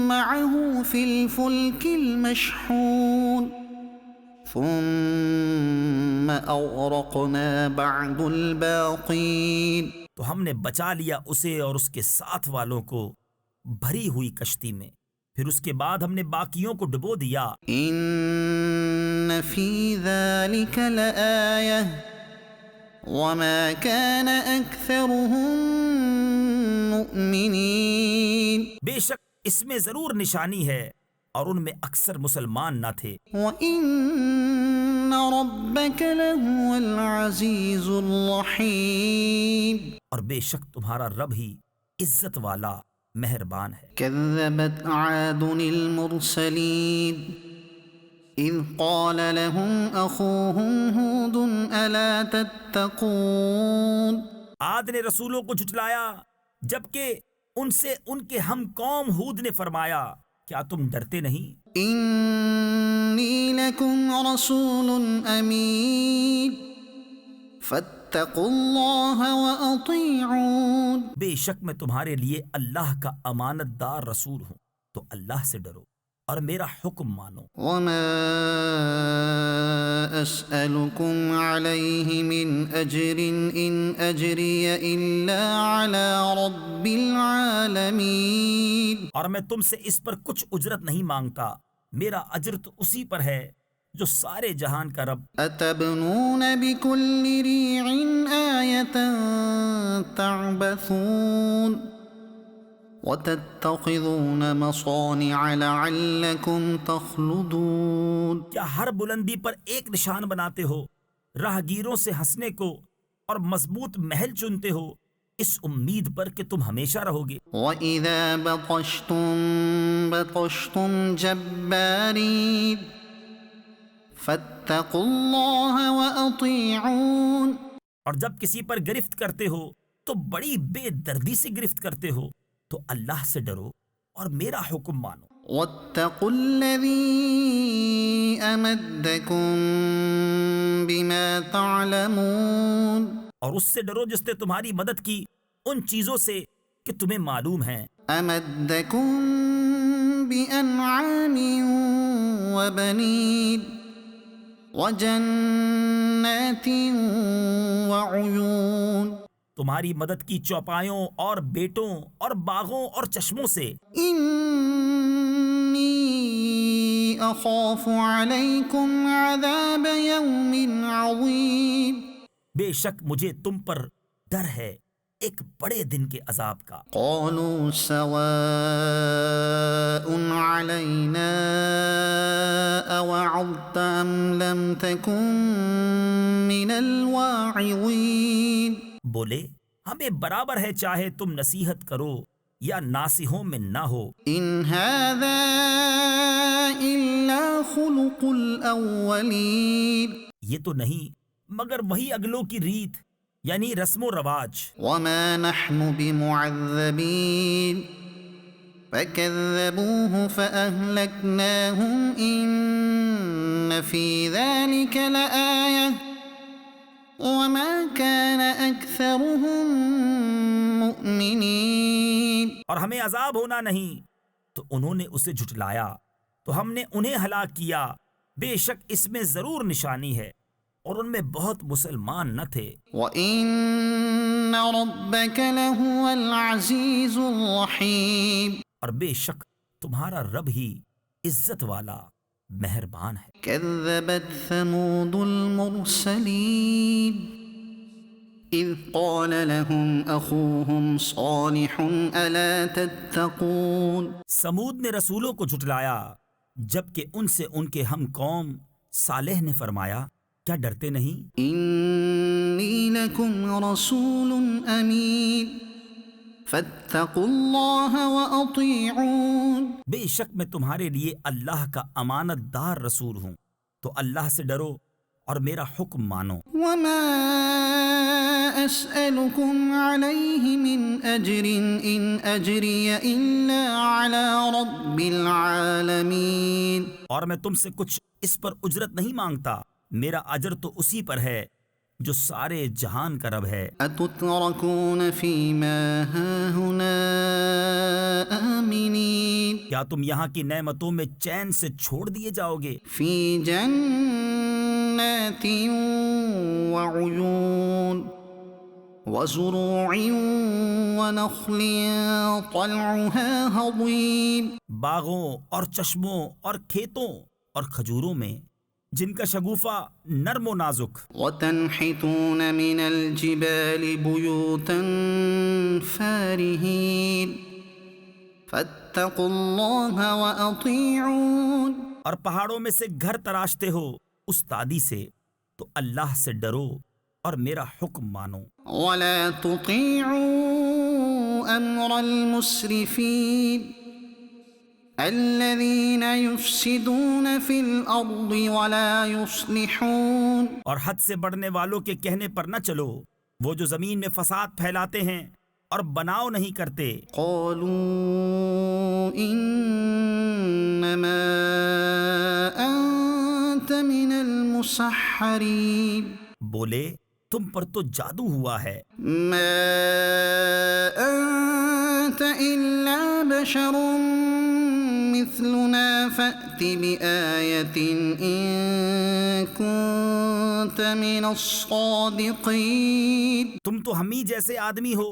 معه في الفلك المشحون ثم أغرقنا بعد الباقين۔ تو ہم نے بچا لیا اسے اور اس کے ساتھ والوں کو بھری ہوئی کشتی میں، پھر اس کے بعد ہم نے باقیوں کو ڈبو دیا۔ إن في ذلك لآية وما كان أكثرهم مؤمنين۔ بے شک اس میں ضرور نشانی ہے، اور ان میں اکثر مسلمان نہ تھے۔ وَإِنَّ رَبَّكَ لَهُوَ الْعَزِيزُ الرَّحِيمُ۔ اور بے شک تمہارا رب ہی عزت والا مہربان ہے۔ كذبت عاد المرسلين إذ قال لهم أخوهم هود ألا تتقون۔ عاد نے رسولوں کو جھٹلایا جبکہ ان سے ان کے ہم قوم ہود نے فرمایا، کیا تم ڈرتے نہیں؟ إني لكم رسول أمين فاتقوا الله وأطيعون۔ بے شک میں تمہارے لیے اللہ کا امانت دار رسول ہوں، تو اللہ سے ڈرو اور میرا حکم مانو۔ وما أسألكم عليه من أجر إن أجري إلا على رب العالمين۔ اور میں تم سے اس پر کچھ اجرت نہیں مانگتا، میرا اجر تو اسی پر ہے جو سارے جہان کا رب۔ أتبنون بكل ريع آية تعبثون وتتخذون مصانع لعلكم تخلدون۔ کیا ہر بلندی پر ایک نشان بناتے ہو، راہ گیروں سے ہنسنے کو، اور مضبوط محل چنتے ہو اس امید پر کہ تم ہمیشہ رہو گے۔ وَإِذَا بَطَشْتُم بَطَشْتُمْ جَبَّارِينَ فَاتَّقُوا اللَّهَ وَأَطِيعُونَ۔ اور جب کسی پر گرفت کرتے ہو تو بڑی بے دردی سے گرفت کرتے ہو، تو اللہ سے ڈرو اور میرا حکم مانو۔ وَاتَّقُوا الَّذِي أَمَدَّكُم بِمَا تَعْلَمُونَ۔ اور اس سے ڈرو جس نے تمہاری مدد کی ان چیزوں سے کہ تمہیں معلوم ہیں۔ أَمَدَّكُم بِأَنْعَامٍ وَبَنِينَ وَجَنَّاتٍ وَعُيُونٍ۔ تمہاری مدد کی چوپایوں اور بیٹوں اور باغوں اور چشموں سے۔ إِنِّي أَخَافُ عَلَيْكُمْ عَذَابَ يَوْمٍ عَظِيمٍ۔ بے شک مجھے تم پر ڈر ہے ایک بڑے دن کے عذاب کا۔ قالوا سواء علينا أوعظت أم لم تكن من الواعظين۔ بولے ہمیں برابر ہے چاہے تم نصیحت کرو یا ناصحوں میں نہ ہو۔ إن هذا إلا خلق الأولين۔ یہ تو نہیں مگر وہی اگلوں کی ریت، یعنی رسم و رواج۔ وما نحن بمعذبين فكذبوه فأهلكناهم إن في ذلك لآية وما كان أكثرهم مؤمنين۔ اور ہمیں عذاب ہونا نہیں، تو انہوں نے اسے جھٹلایا تو ہم نے انہیں ہلاک کیا، بے شک اس میں ضرور نشانی ہے، اور ان میں بہت مسلمان نہ تھے۔ وَإِنَّ رَبَّكَ لَهُوَ الْعَزِيزُ الرَّحِيمُ۔ اور بے شک تمہارا رب ہی عزت والا مہربان ہے۔ كذبت ثمود المرسلين إذ قال لهم أخوهم صالح ألا تتقون سمود نے رسولوں کو جھٹلایا جبکہ ان سے ان کے ہم قوم صالح نے فرمایا کیا ڈرتے نہیں؟ إني لكم رسول أمين فاتقوا الله وأطيعون بے شک میں تمہارے لیے اللہ کا امانت دار رسول ہوں تو اللہ سے ڈرو اور میرا حکم مانو۔ وما أسألكم عليه من أجر إن أجري إلا على رب العالمين اور میں تم سے کچھ اس پر اجرت نہیں مانگتا، میرا اجر تو اسی پر ہے جو سارے جہان کا رب ہے۔ أتتركون فيما هاهنا آمنين کیا تم یہاں کی نعمتوں میں چین سے چھوڑ دیے جاؤ گے؟ في جنات وعيون وزروع ونخل طلعها هضيم باغوں اور چشموں اور کھیتوں اور کھجوروں میں جن کا شگوفہ نرم و نازک، وتنحتون من الجبال بيوتا فارهين فاتقوا الله وأطيعون اور پہاڑوں میں سے گھر تراشتے ہو استادی سے تو اللہ سے ڈرو اور میرا حکم مانو۔ ولا تطيعوا أمر المسرفين الذين يفسدون في الأرض ولا يصلحون اور حد سے بڑھنے والوں کے کہنے پر نہ چلو، وہ جو زمین میں فساد پھیلاتے ہیں اور بناؤ نہیں کرتے۔ قالوا إنما أنت من المسحرين بولے تم پر تو جادو ہوا ہے، ما أنت إلا بشر مثلنا فأت بآية إن كنت من الصادقين تم تو ہم ہی جیسے آدمی ہو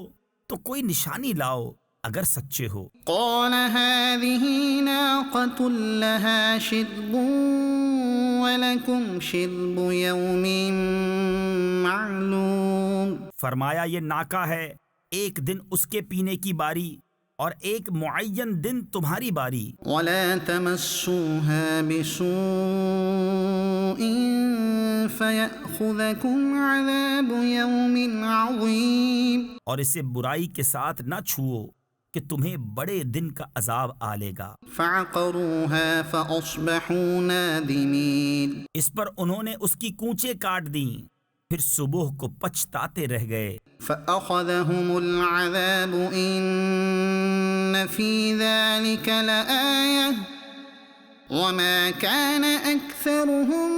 تو کوئی نشانی لاؤ اگر سچے ہو۔ قال هذه ناقة لها شرب ولكم شرب يوم معلوم فرمایا یہ ناکا ہے، ایک دن اس کے پینے کی باری اور ایک معین دن تمہاری باری۔ ولا تمسوها بسوء فيأخذكم عذاب يوم عظيم اور اسے برائی کے ساتھ نہ چھوؤ کہ تمہیں بڑے دن کا عذاب آ لے گا۔ فعقروها فأصبحوا نادمين اس پر انہوں نے اس کی کونچیں کاٹ دیں، پھر صبح کو پچھتاتے رہ گئے۔ فأخذهم العذاب إن في ذلك لآية وما كان أكثرهم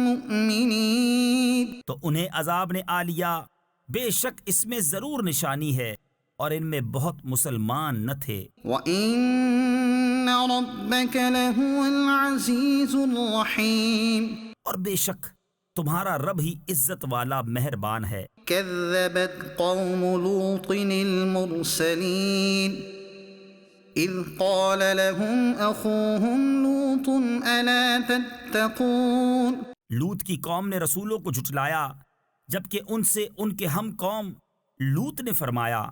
مؤمنين تو انہیں عذاب نے آ لیا، بے شک اس میں ضرور نشانی ہے اور ان میں بہت مسلمان نہ تھے۔ وَإِنَّ رَبَّكَ لَهُوَ الْعَزِيزُ الرَّحِيمُ اور بے شک تمہارا رب ہی عزت والا مہربان ہے۔ كذبت قوم لوط المرسلين إذ قال لهم أخوهم لوط ألا تتقون لوط کی قوم نے رسولوں کو جھٹلایا جبکہ ان سے ان کے ہم قوم لوط نے فرمایا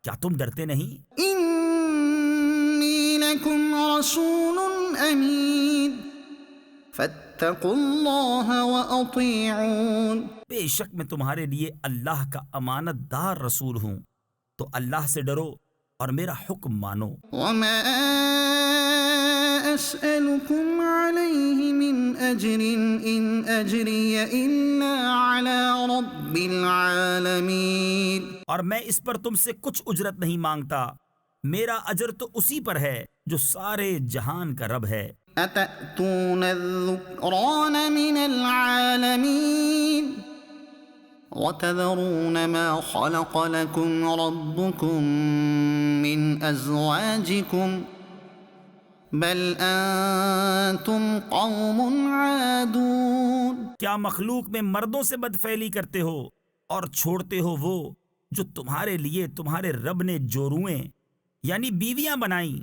کیا تم ڈرتے نہیں؟ إني لكم رسول أمين فاتقوا الله وأطيعون بے شک میں تمہارے لیے اللہ کا امانت دار رسول ہوں تو اللہ سے ڈرو اور میرا حکم مانو۔ وما أسألكم عليه من أجر إن أجري إلا على رب العالمين اور میں اس پر تم سے کچھ اجرت نہیں مانگتا، میرا اجر تو اسی پر ہے جو سارے جہان کا رب ہے۔ أتأتون الذكران من العالمين وتذرون ما خلق لكم ربكم من أزواجكم بل أنتم قوم عادون کیا مخلوق میں مردوں سے بدفعلی کرتے ہو اور چھوڑتے ہو وہ جو تمہارے لیے تمہارے رب نے جورویں یعنی بیویاں بنائیں،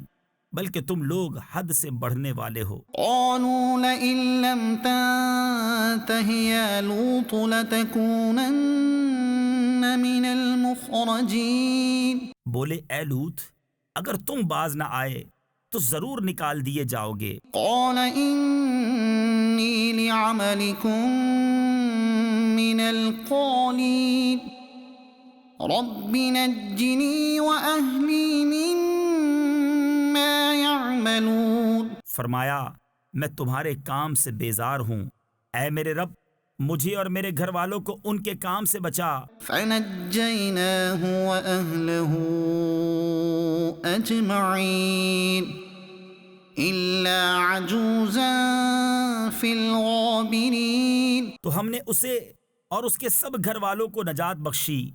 بلکہ تم لوگ حد سے بڑھنے والے ہو۔ قالوا لئن لم تنته يا لوط لتكونن من المخرجین. بولے اے لوط اگر تم باز نہ آئے تو ضرور نکال دیے جاؤ گے. قال انی لعملکم من القالین رب نجنی وأہلی مما یعملون. فرمایا میں تمہارے کام سے بیزار ہوں، اے میرے رب مجھے اور میرے گھر والوں کو ان کے کام سے بچا. فنجیناہ وأہلہ اجمعین الا عجوزا فی الغابرین. تو ہم نے اسے اور اس کے سب گھر والوں کو نجات بخشی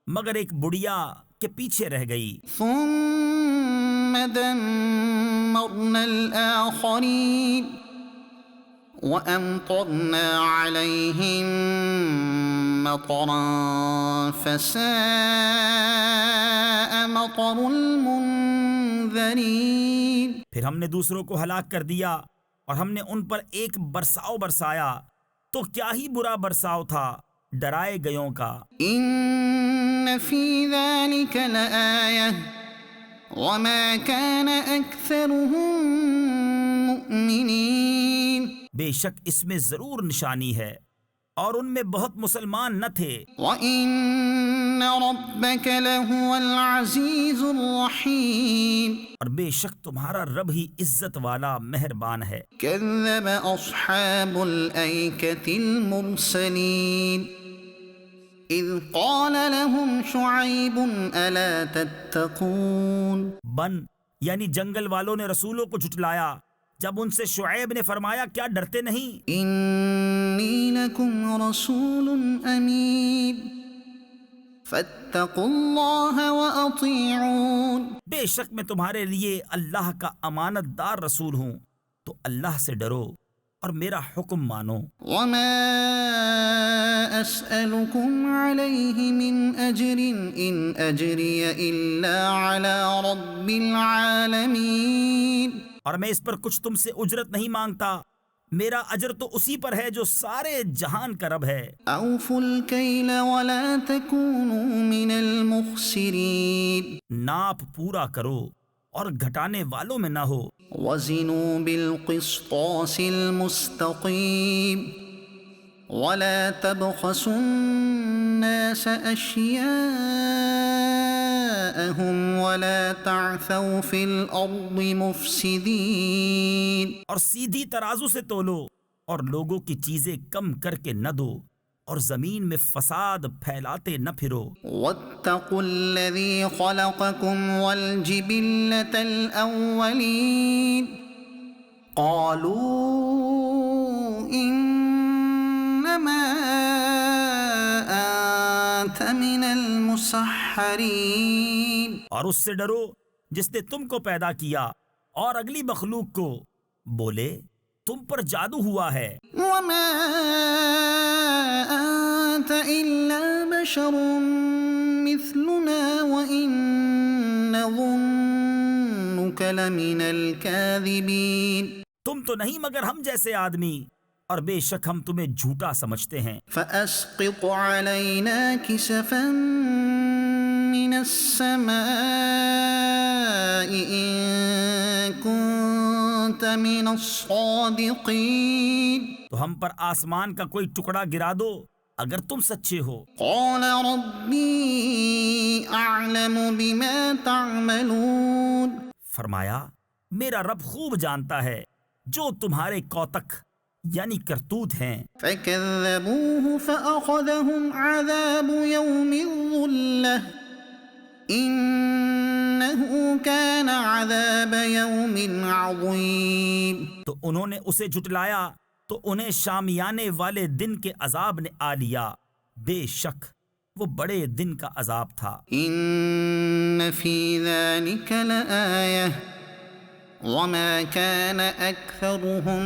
مگر ایک بڑھیا کے پیچھے رہ گئی. ثم دمرنا الآخرین وأمطرنا عليهم مطرا فساء مطر المنذرین. پھر ہم نے دوسروں کو ہلاک کر دیا اور ہم نے ان پر ایک برساؤ برسایا تو کیا ہی برا برساؤ تھا ڈرائے گیوں کا. ان فی ذلک لآیہ وما کان اکثرهم مؤمنین. بے شک اس میں ضرور نشانی ہے اور ان میں بہت مسلمان نہ تھے. وَإِنَّ رَبَّكَ لَهُوَ الْعَزِيزُ الرَّحِيمُ. اور بے شک تمہارا رب ہی عزت والا مہربان ہے. كَذَّبَ أَصْحَابُ الْأَيْكَةِ الْمُرْسَلِينَ إِذْ قَالَ لَهُمْ شُعَيْبٌ أَلَا تَتَّقُونَ. بن یعنی جنگل والوں نے رسولوں کو جھٹلایا جب ان سے شعیب نے فرمایا کیا ڈرتے نہیں؟ إِنِّي لَكُمْ رَسُولٌ أَمِينٌ فَاتَّقُوا اللَّهَ وَأَطِيعُونِ. بے شک میں تمہارے لیے اللہ کا امانت دار رسول ہوں تو اللہ سے ڈرو اور میرا حکم مانو. وَمَا أَسْأَلُكُمْ عَلَيْهِ مِنْ أَجْرٍ إِنْ أَجْرِيَ إِلَّا عَلَى رَبِّ الْعَالَمِينَ. اور میں اس پر کچھ تم سے اجرت نہیں مانگتا، میرا اجر تو اسی پر ہے جو سارے جہان کا رب ہے. أَوْفُوا الْكَيْلَ وَلَا تَكُونُوا مِنَ الْمُخْسِرِينَ. ناپ پورا کرو اور گھٹانے والوں میں نہ ہو. وَزِنُوا بِالْقِسْطَاسِ الْمُسْتَقِيمِ وَلَا تَبْخَسُوا النَّاسَ أَشْيَاءَهُمْ وَلَا تَعْثَوْا فِي الْأَرْضِ مُفْسِدِينَ. اور سیدھی ترازو سے تولو اور لوگوں کی چیزیں کم کر کے نہ دو اور زمین میں فساد پھیلاتے نہ پھرو. وَاتَّقُوا الَّذِي خَلَقَكُمْ وَالْجِبِلَّةَ الْأَوَّلِينَ. قَالُوا إِنَّمَا أَنْتَ مِنَ الْمُسَحَّرِينَ. اور اس سے ڈرو جس نے تم کو پیدا کیا اور اگلی مخلوق کو، بولے تم پر جادو ہوا ہے. وَمَا أَنْتَ إِلَّا بَشَرٌ مِثْلُنَا وَإِنْ نَظُنُّكَ لَمِنَ الْكَاذِبِينَ. تم تو نہیں مگر ہم جیسے آدمی اور بے شک ہم تمہیں جھوٹا سمجھتے ہیں. فَأَسْقِطْ عَلَيْنَا كِسَفًا مِّنَ السَّمَاءِ إِن كُنتَ مِنَ الصَّادِقِينَ. تو ہم پر آسمان کا کوئی ٹکڑا گرا دو اگر تم سچے ہو. قَالَ رَبِّي أَعْلَمُ بِمَا تَعْمَلُونَ. فرمایا میرا رب خوب جانتا ہے جو تمہارے کوتک یعنی کرتوت ہیں. فَكَذَّبُوهُ فَأَخَذَهُمْ عَذَابُ يَوْمِ الظُّلَّةِ إِنَّهُ كَانَ عَذَابَ يَوْمٍ عَظِيمٍ. تو انہوں نے اسے جھٹلایا تو انہیں شامیانے والے دن کے عذاب نے آ لیا، بے شک وہ بڑے دن کا عذاب تھا. إِنَّ فِي ذَلِكَ لَآيَةً وَمَا كَانَ أَكْثَرُهُم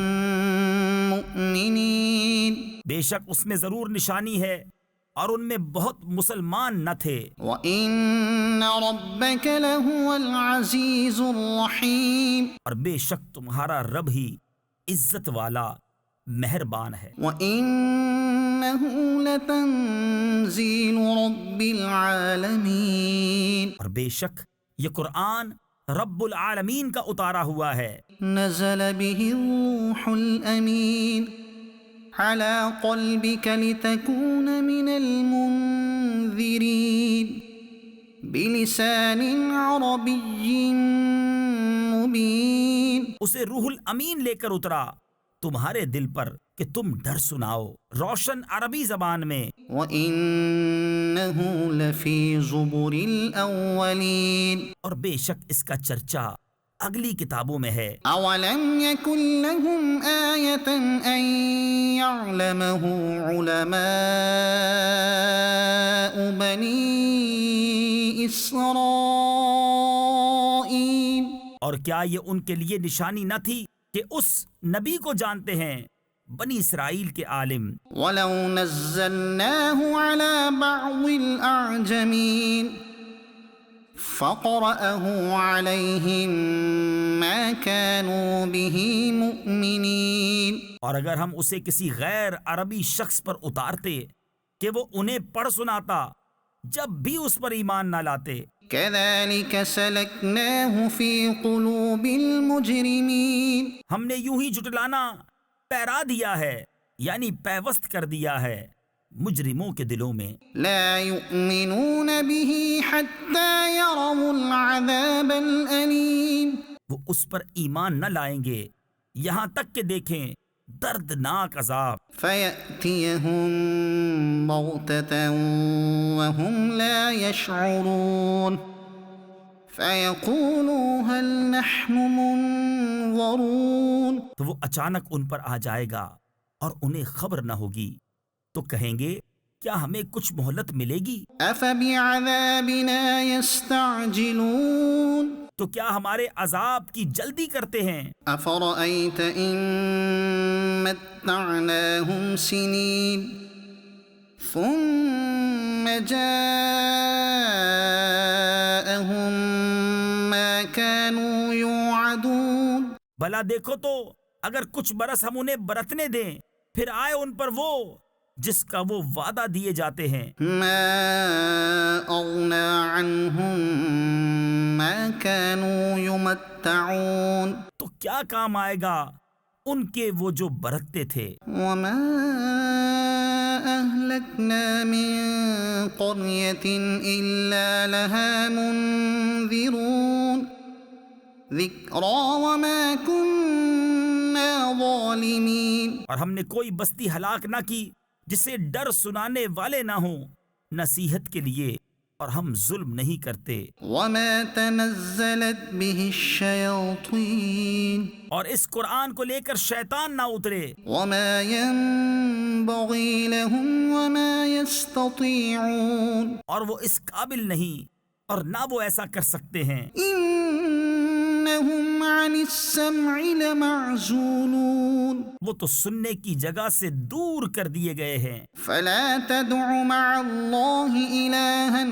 مُؤْمِنِينَ. بے شک اس میں ضرور نشانی ہے اور ان میں بہت مسلمان نہ تھے. وَإِنَّ رَبَّكَ لَهُوَ الْعَزِيزُ الرَّحِيمُ. اور بے شک تمہارا رب ہی عزت والا مہربان ہے. وَإِنَّ لتنزيل رب العالمين اور بے شک یہ قرآن رب العالمین کا اتارا ہوا ہے، نزل به الروح الأمين على قلبك لتكون من المنذرين بلسان عربي مبين اسے روح الامین لے کر اترا تمہارے دل پر کہ تم ڈر سناؤ روشن عربی زبان میں، وَإِنَّهُ لَفِي زُبُرِ الْأَوَّلِينَ اور بے شک اس کا چرچا اگلی کتابوں میں ہے۔ أَوَلَمْ يَكُنْ لَهُمْ آيَةً أَنْ يَعْلَمَهُ عُلَمَاءُ بَنِي إِسْرَائِيلَ اور کیا یہ ان کے لیے نشانی نہ تھی کہ اس نبی کو جانتے ہیں بنی اسرائیل کے عالم؟ وَلَوْ نَزَّلْنَاهُ عَلَى بَعْضِ الْأَعْجَمِينَ فَقَرَأَهُ عَلَيْهِمْ مَا كَانُوا بِهِ مُؤْمِنِينَ اور اگر ہم اسے کسی غیر عربی شخص پر اتارتے کہ وہ انہیں پڑھ سناتا جب بھی اس پر ایمان نہ لاتے، كَذَلِكَ سَلَكْنَاهُ فِي قُلُوبِ الْمُجْرِمِينَ ہم نے یوں ہی جھٹلانا پیرا دیا ہے، یعنی پیوست کر دیا ہے مجرموں کے دلوں میں۔ لا يؤمنون به حتى يروا العذاب الأليم وہ اس پر ایمان نہ لائیں گے یہاں تک کہ دیکھیں دردناک عذاب۔ فيأتيهم بغتة وهم لا يشعرون فيقولوا هل نحن منظرون تو وہ اچانک ان پر آ جائے گا اور انہیں خبر نہ ہوگی، تو کہیں گے کیا ہمیں کچھ مہلت ملے گی؟ أفبعذابنا يستعجلون تو کیا ہمارے عذاب کی جلدی کرتے ہیں؟ أفرأيت إن متعناهم سنين ثم جاءهم ما كانوا يوعدون بھلا دیکھو تو اگر کچھ برس ہم انہیں برتنے دیں پھر آئے ان پر وہ جس کا وہ وعدہ دیے جاتے ہیں۔ ما أغنى عنهم ما كانوا يمتعون تو کیا کام آئے گا ان کے وہ جو برتتے تھے؟ وما أهلكنا من قرية إلا لها منذرون ذكرى وما كنا ظالمين اور ہم نے کوئی بستی ہلاک نہ کی جسے ڈر سنانے والے نہ ہوں نصیحت کے لیے، اور ہم ظلم نہیں کرتے۔ وما تنزلت به الشياطين اور اس قرآن کو لے کر شیطان نہ اترے، وما ينبغي لهم وما يستطيعون اور وہ اس قابل نہیں اور نہ وہ ایسا کر سکتے ہیں۔ إنهم عن السمع لمعزولون وہ تو سننے کی جگہ سے دور کر دیے گئے ہیں۔ فلا تدع مع الله إلها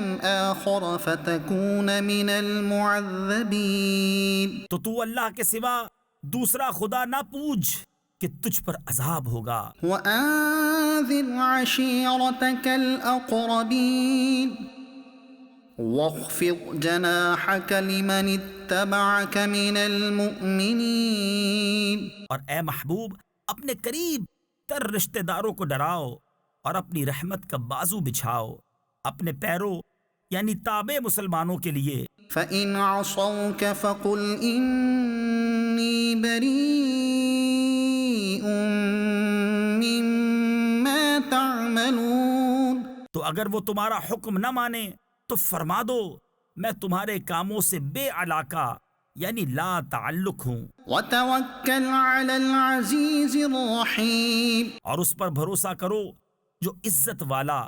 آخر فتكون من المعذبين تو اللہ کے سوا دوسرا خدا نہ پوج کہ تجھ پر عذاب ہوگا۔ وأنذر عشيرتك الأقربين واخفض جناحك لمن اتبعك من المؤمنين اور اے محبوب اپنے قریب تر رشتہ داروں کو ڈراؤ اور اپنی رحمت کا بازو بچھاؤ اپنے پیروں یعنی تابع مسلمانوں کے لیے۔ فإن عصوك فقل إني بريء مما تعملون تو اگر وہ تمہارا حکم نہ مانے تو فرما دو میں تمہارے کاموں سے بے علاقہ یعنی لا تعلق ہوں، وتوكل على العزيز الرحيم اور اس پر بھروسہ کرو جو عزت والا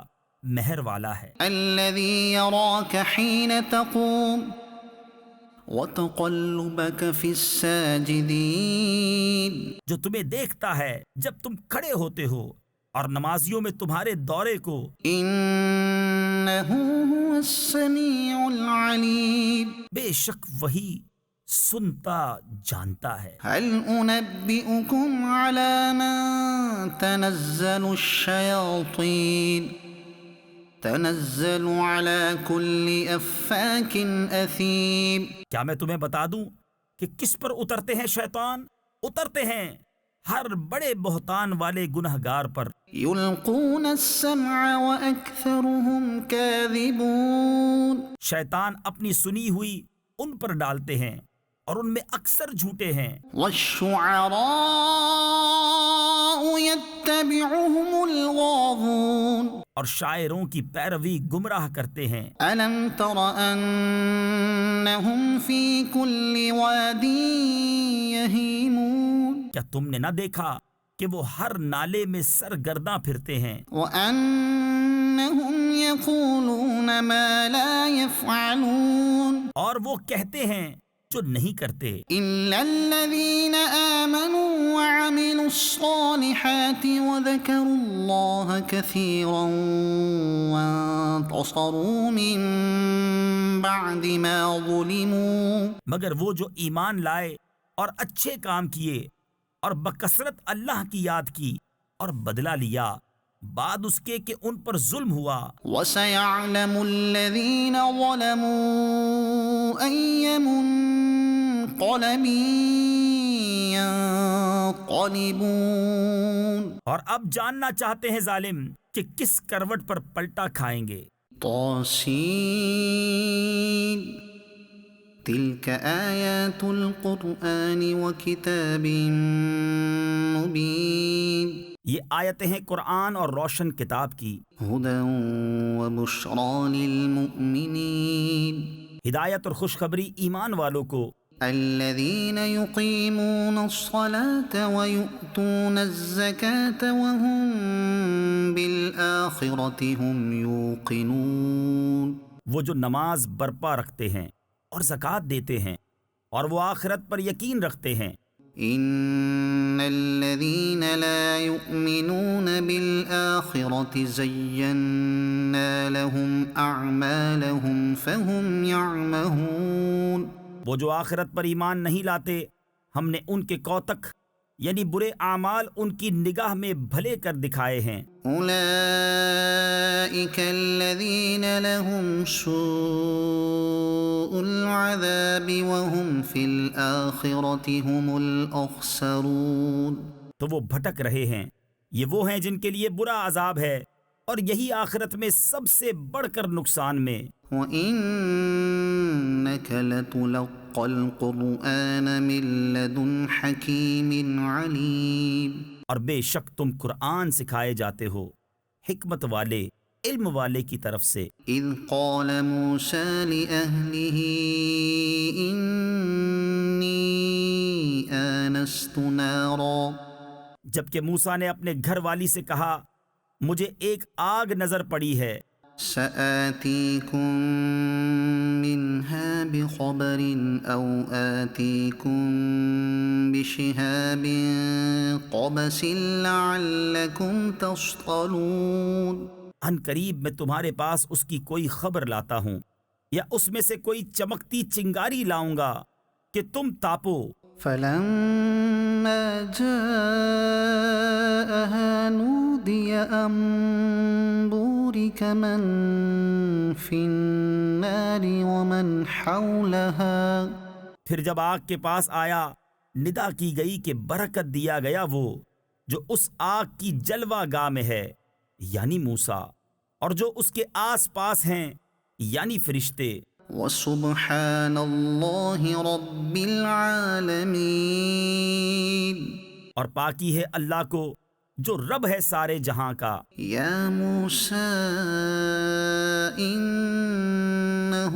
مہر والا ہے، الذي يراك حين تقوم وتقلبك في الساجدين جو تمہیں دیکھتا ہے جب تم کھڑے ہوتے ہو اور نمازیوں میں تمہارے دورے کو۔ إنه هو السميع العليم بے شک وہی سنتا جانتا ہے۔ هل أنبئكم على من تنزل الشياطين تنزل على كل أفاك أثيم کیا میں تمہیں بتا دوں کہ کس پر اترتے ہیں شیطان؟ اترتے ہیں ہر بڑے بہتان والے گنہگار پر۔ يلقون السمع وأكثرهم كاذبون شیطان اپنی سنی ہوئی ان پر ڈالتے ہیں اور ان میں اکثر جھوٹے ہیں۔ والشعراء يتبعهم الغاوون اور شاعروں کی پیروی گمراہ کرتے ہیں۔ ألم تر أنهم في كل واد يهيمون کیا تم نے نہ دیکھا کہ وہ ہر نالے میں سرگرداں پھرتے ہیں، وأنهم يقولون ما لا يفعلون اور وہ کہتے ہیں جو نہیں کرتے؟ إلا الذين آمنوا وعملوا الصالحات وذكروا الله كثيرا وانتصروا من بعد ما ظلموا مگر وہ جو ایمان لائے اور اچھے کام کیے اور بکثرت اللہ کی یاد کی اور بدلہ لیا بعد اس کے کہ ان پر ظلم ہوا۔ وسيعلم الذين ظلموا أي منقلب ينقلبون اور اب جاننا چاہتے ہیں ظالم کہ کس کروٹ پر پلٹا کھائیں گے۔ طاسين تلك آيات القرآن وكتاب مبين یہ آیتیں ہیں قرآن اور روشن کتاب کی، هدى وبشرى للمؤمنين ہدایت اور خوشخبری ایمان والوں کو، الذين يقيمون الصلاة ويؤتون الزكاة وهم بالآخرة هم يوقنون وہ جو نماز برپا رکھتے ہیں اور زکوٰۃ دیتے ہیں اور وہ آخرت پر یقین رکھتے ہیں۔ إن الذين لا يؤمنون بالآخرة زينا لهم أعمالهم فهم يعمهون وہ جو آخرت پر ایمان نہیں لاتے ہم نے ان کے کوتک یعنی برے اعمال ان کی نگاہ میں بھلے کر دکھائے ہیں۔ أولئك الذين لهم سوء العذاب وهم في الآخرة هم الأخسرون تو وہ بھٹک رہے ہیں، یہ وہ ہیں جن کے لیے برا عذاب ہے اور یہی آخرت میں سب سے بڑھ کر نقصان میں۔ وَإِنَّكَ لَتُلَقَّى الْقُرْآنَ مِن لَّدُنْ حَكِيمٍ عَلِيمٍ اور بے شک تم قرآن سکھائے جاتے ہو حکمت والے علم والے کی طرف سے۔ إِذْ قَالَ مُوسَىٰ لِأَهْلِهِ إِنِّي آنَسْتُ نَارًا جبکہ موسیٰ نے اپنے گھر والی سے کہا مجھے ایک آگ نظر پڑی ہے، سآتيكم منها بخبر أو آتيكم بشهاب قبس لعلكم تصطلون ان قریب میں تمہارے پاس اس کی کوئی خبر لاتا ہوں یا اس میں سے کوئی چمکتی چنگاری لاؤں گا کہ تم تاپو۔ فلما جاءها نودي أن بورك من في النار ومن حولها پھر جب آگ کے پاس آیا ندا کی گئی کہ برکت دیا گیا وہ جو اس آگ کی جلوہ گاہ میں ہے یعنی موسیٰ اور جو اس کے آس پاس ہیں یعنی فرشتے۔ وسبحان الله رب العالمين اور پاکی ہے اللہ کو جو رب ہے سارے جہاں کا۔ یا موسیٰ انه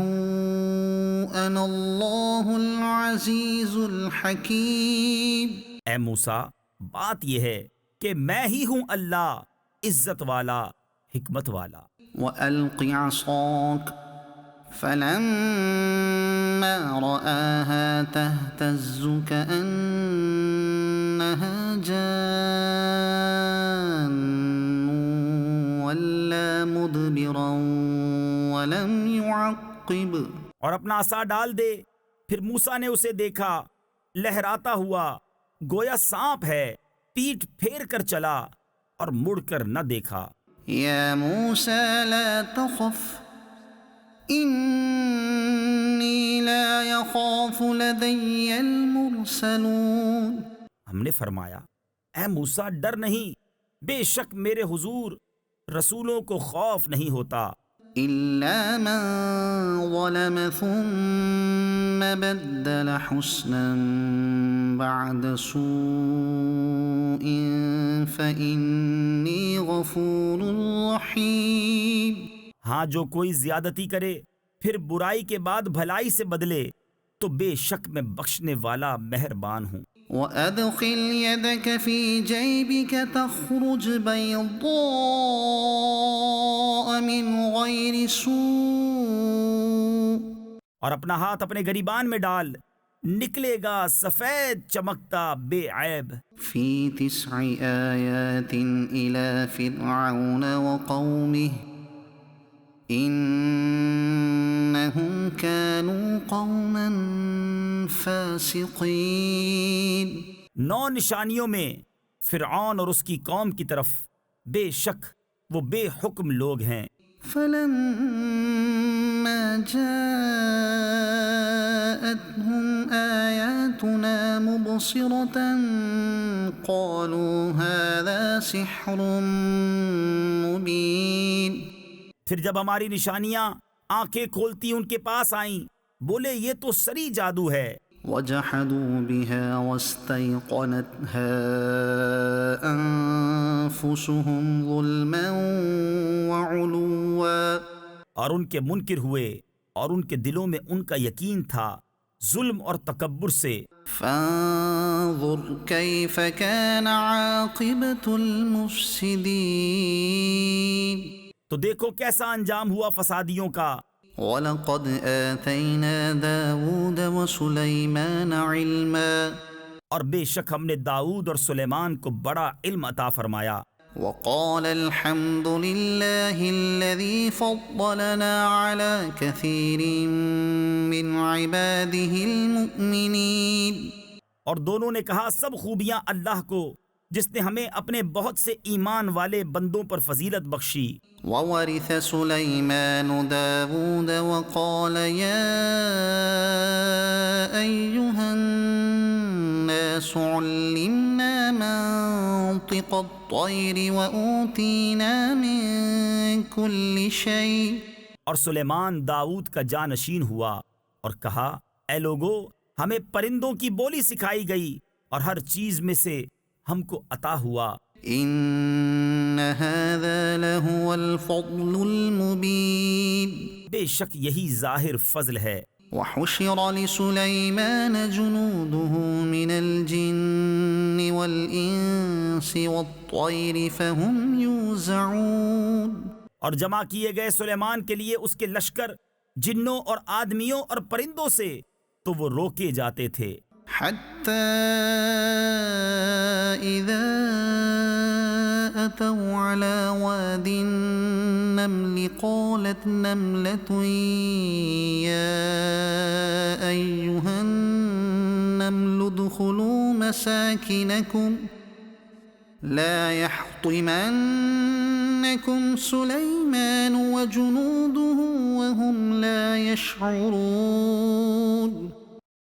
انا اللہ العزیز الحکیم اے موسیٰ بات یہ ہے کہ میں ہی ہوں اللہ عزت والا حکمت والا۔ وَأَلْقِ عَصَاكَ فَلَمَّا رَآهَا تَهْتَزُّ كَأَنَّهَا جَانٌّ وَلَّىٰ مُدْبِرًا وَلَمْ يُعَقِّبْ اور اپنا عصا ڈال دے پھر موسیٰ نے اسے دیکھا لہراتا ہوا، گویا سانپ ہے، پیٹھ پھیر کر چلا اور مڑ کر نہ دیکھا۔ یا موسیٰ لا تخف انی لا یخاف لدی المرسلون۔ ہم نے فرمایا اے موسیٰ ڈر نہیں، بے شک میرے حضور رسولوں کو خوف نہیں ہوتا، إلا من ظلم ثم بدل حسنا بعد سوء فإني غفور رحيم۔ ہاں جو کوئی زیادتی کرے پھر برائی کے بعد بھلائی سے بدلے تو بے شک میں بخشنے والا مہربان ہوں۔ وَأَدْخِلْ يَدَكَ فِي جَيْبِكَ تَخْرُجْ بَيْضَاءَ مِنْ غَيْرِ سُوءٍ۔ اور اپنا ہاتھ اپنے گریبان میں ڈال، نکلے گا سفید چمکتا بے عیب۔ فِي 9 آيَاتٍ إِلَى فِرْعَوْنَ وَقَوْمِهِ إِنَّهُمْ كَانُوا قَوْمًا فَاسِقِينَ۔ 9 نشانیوں میں فرعون اور اس کی قوم کی طرف، بے شک وہ بے حکم لوگ ہیں۔ فَلَمَّا جَاءَتْهُمْ آيَاتُنَا مُبْصِرَةً قَالُوا هَذَا سِحْرٌ مُبِينٌ۔ پھر جب ہماری نشانیاں آنکھیں کھولتی ان کے پاس آئیں، بولے یہ تو سری جادو ہے۔ وَجَحَدُوا بِهَا وَاسْتَيْقَنَتْهَا أَنفُسُهُمْ ظُلْمًا وَعُلُوًّا۔ اور ان کے منکر ہوئے اور ان کے دلوں میں ان کا یقین تھا ظلم اور تکبر سے۔ فانظر كيف كان عاقبة المفسدين۔ تو دیکھو کیسا انجام ہوا فسادیوں کا۔ وَلَقَدْ آتَيْنَا دَاوُودَ وَسُلَيْمَانَ عِلْمًا۔ اور بے شک ہم نے داؤد اور سلیمان کو بڑا علم عطا فرمایا۔ وَقَالَ الْحَمْدُ لِلَّهِ الَّذِي فَضَّلَنَا عَلَى كَثِيرٍ مِّنْ عِبَادِهِ الْمُؤْمِنِينَ۔ اور دونوں نے کہا سب خوبیاں اللہ کو جس نے ہمیں اپنے بہت سے ایمان والے بندوں پر فضیلت بخشی۔ وَوَرِثَ سُلَيْمَانُ دَاوُودَ وَقَالَ يَا أَيُّهَا النَّاسُ عُلِّمْنَا مَنطِقَ الطَّيْرِ وَأُوتِينَا مِن كُلِّ شَيْءٍ۔ اور سلیمان داؤد کا جانشین ہوا اور کہا اے لوگو ہمیں پرندوں کی بولی سکھائی گئی اور ہر چیز میں سے ہم کو عطا ہوا۔ إِنَّ هَذَا لَهُوَ الْفَضْلُ الْمُبِينُ۔ بے شک یہی ظاہر فضل ہے۔ وَحُشِرَ لِسُلَيْمَانَ جُنُودُهُ مِنَ الْجِنِّ وَالْإِنسِ وَالطَّيْرِ فَهُمْ يُوزَعُونَ۔ اور جمع کیے گئے سلیمان کے لیے اس کے لشکر جنوں اور آدمیوں اور پرندوں سے تو وہ روکے جاتے تھے۔ حَتَّى إِذَا أَتَوْا عَلَى وَادِ النَّمْلِ قَالَتْ نَمْلَةٌ يَا أَيُّهَا النَّمْلُ ادْخُلُوا مَسَاكِنَكُمْ لَا يَحْطِمَنَّكُمْ سُلَيْمَانُ وَجُنُودُهُ وَهُمْ لَا يَشْعُرُونَ۔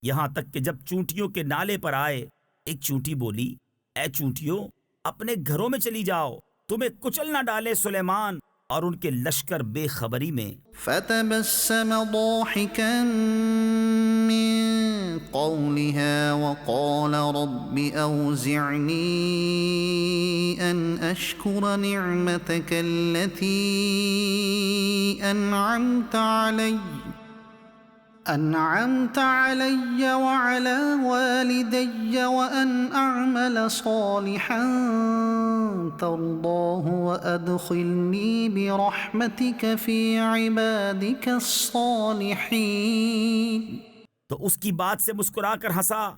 یہاں تک کہ جب چونٹیوں کے نالے پر آئے، ایک چونٹی بولی اے چونٹیوں اپنے گھروں میں چلی جاؤ، تمہیں کچل نہ ڈالے سلیمان اور ان کے لشکر بے خبری میں۔ فَتَبَسَّمَ ضَاحِكًا مِّن قَوْلِهَا وَقَالَ رَبِّ أَوْزِعْنِي أَنْ أَشْكُرَ نِعْمَتَكَ الَّتِي أَنْعَمْتَ عَلَيَّ وَعَلَى وَالِدَيَّ وَأَنْ أَعْمَلَ صَالِحًا تَرْضَاهُ وَأَدْخِلْنِي بِرَحْمَتِكَ فِي عِبَادِكَ الصَّالِحِينَ۔ تو اس کی بات سے مسکرا کر ہنسا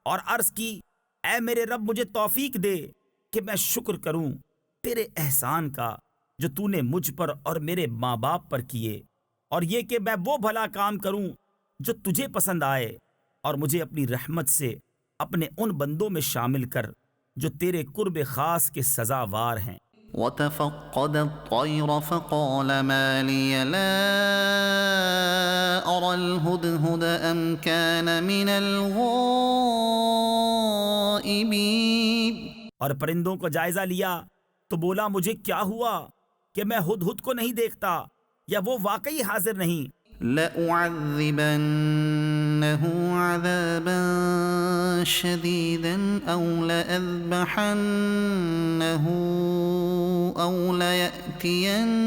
اور عرض کی اے میرے رب مجھے توفیق دے کہ میں شکر کروں تیرے احسان کا جو تو نے مجھ پر اور میرے ماں باپ پر کیے، اور یہ کہ میں وہ بھلا کام کروں جو تجھے پسند آئے اور مجھے اپنی رحمت سے اپنے ان بندوں میں شامل کر جو تیرے قرب خاص کے سزاوار ہیں۔ وتفقد الطير فقال ما لي لا أرى الهدهد أم كان من الغائبين۔ اور پرندوں کو جائزہ لیا تو بولا مجھے کیا ہوا کہ میں ہدہد کو نہیں دیکھتا یا وہ واقعی حاضر نہیں؟ لأعذبنه عذابا شديدا أو لأذبحنه أو ليأتيني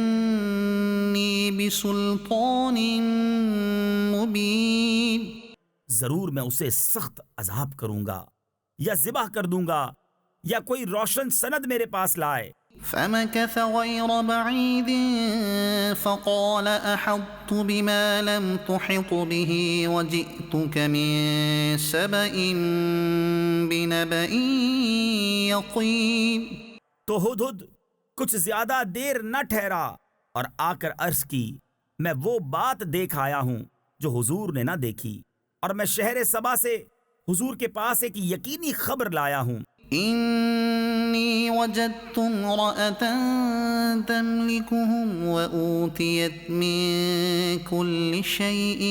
بسلطان مبين۔ ضرور میں اسے سخت عذاب کروں گا یا ذبح کر دوں گا یا کوئی روشن سند میرے پاس لائے۔ فمكث غير بعيد فقال أحطت بما لم تحط به وجئتك من سبأ بنبأ يقين۔ تو ہدہد کچھ زیادہ دیر نہ ٹھہرا اور آ کر عرض کی میں وہ بات دیکھ آیا ہوں جو حضور نے نہ دیکھی، اور میں شہر سبا سے حضور کے پاس ایک یقینی خبر لایا ہوں۔ إني وجدت امرأة تملكهم وأوتيت من كل شيء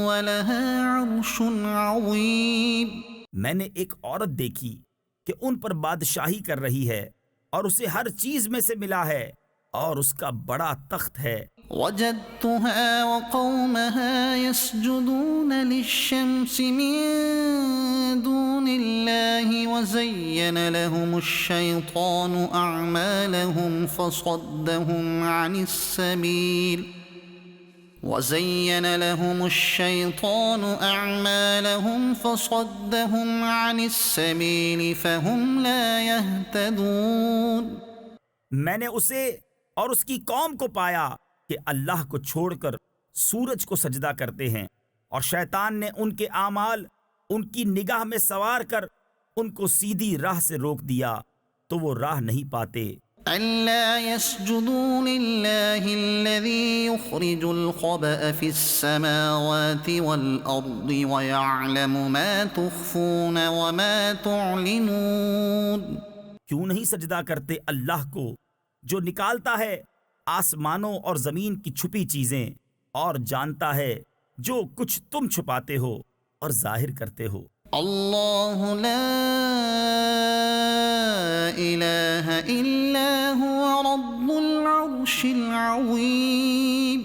ولها عرش عظيم۔ میں نے ایک عورت دیکھی کہ ان پر بادشاہی کر رہی ہے اور اسے ہر چیز میں سے ملا ہے اور اس کا بڑا تخت ہے۔ وجدتها وقومها يسجدون للشمس من دون الله وزين لهم الشيطان أعمالهم فصدهم عن السبيل فهم لا يهتدون۔ میں نے اسے اور اس کی قوم کو پایا کہ اللہ کو چھوڑ کر سورج کو سجدہ کرتے ہیں، اور شیطان نے ان کے اعمال ان کی نگاہ میں سوار کر ان کو سیدھی راہ سے روک دیا تو وہ راہ نہیں پاتے۔ ألا يسجدوا لله الذي يخرج الخبأ في السماوات والأرض ويعلم ما تخفون وما تعلنون۔ کیوں نہیں سجدہ کرتے اللہ کو جو نکالتا ہے آسمانوں اور زمین کی چھپی چیزیں اور جانتا ہے جو کچھ تم چھپاتے ہو اور ظاہر کرتے ہو۔ اللہ لا الہ الا هو رب العرش العظیم۔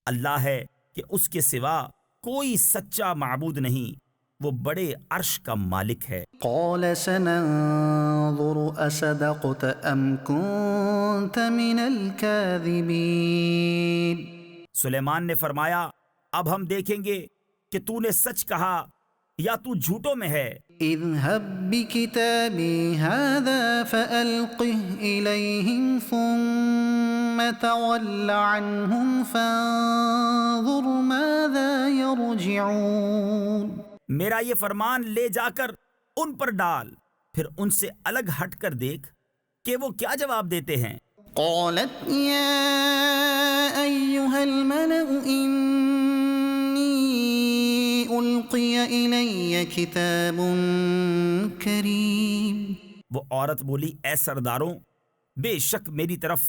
اللہ ہے کہ اس کے سوا کوئی سچا معبود نہیں، وہ بڑے عرش کا مالک ہے۔ قال سننظر اصدقت ام كنت من الكاذبین۔ سلیمان نے فرمایا اب ہم دیکھیں گے کہ تو نے سچ کہا یا تو جھوٹوں میں ہے۔ اذهب بكتابي هذا فألقه إليهم ثم تول عنهم فانظر ماذا يرجعون۔ میرا یہ فرمان لے جا کر ان پر ڈال، پھر ان سے الگ ہٹ کر دیکھ کہ وہ کیا جواب دیتے ہیں۔ قالت يا أيها الملأ إني ألقي إلي كتاب كريم۔ وہ عورت بولی اے سرداروں، بے شک میری طرف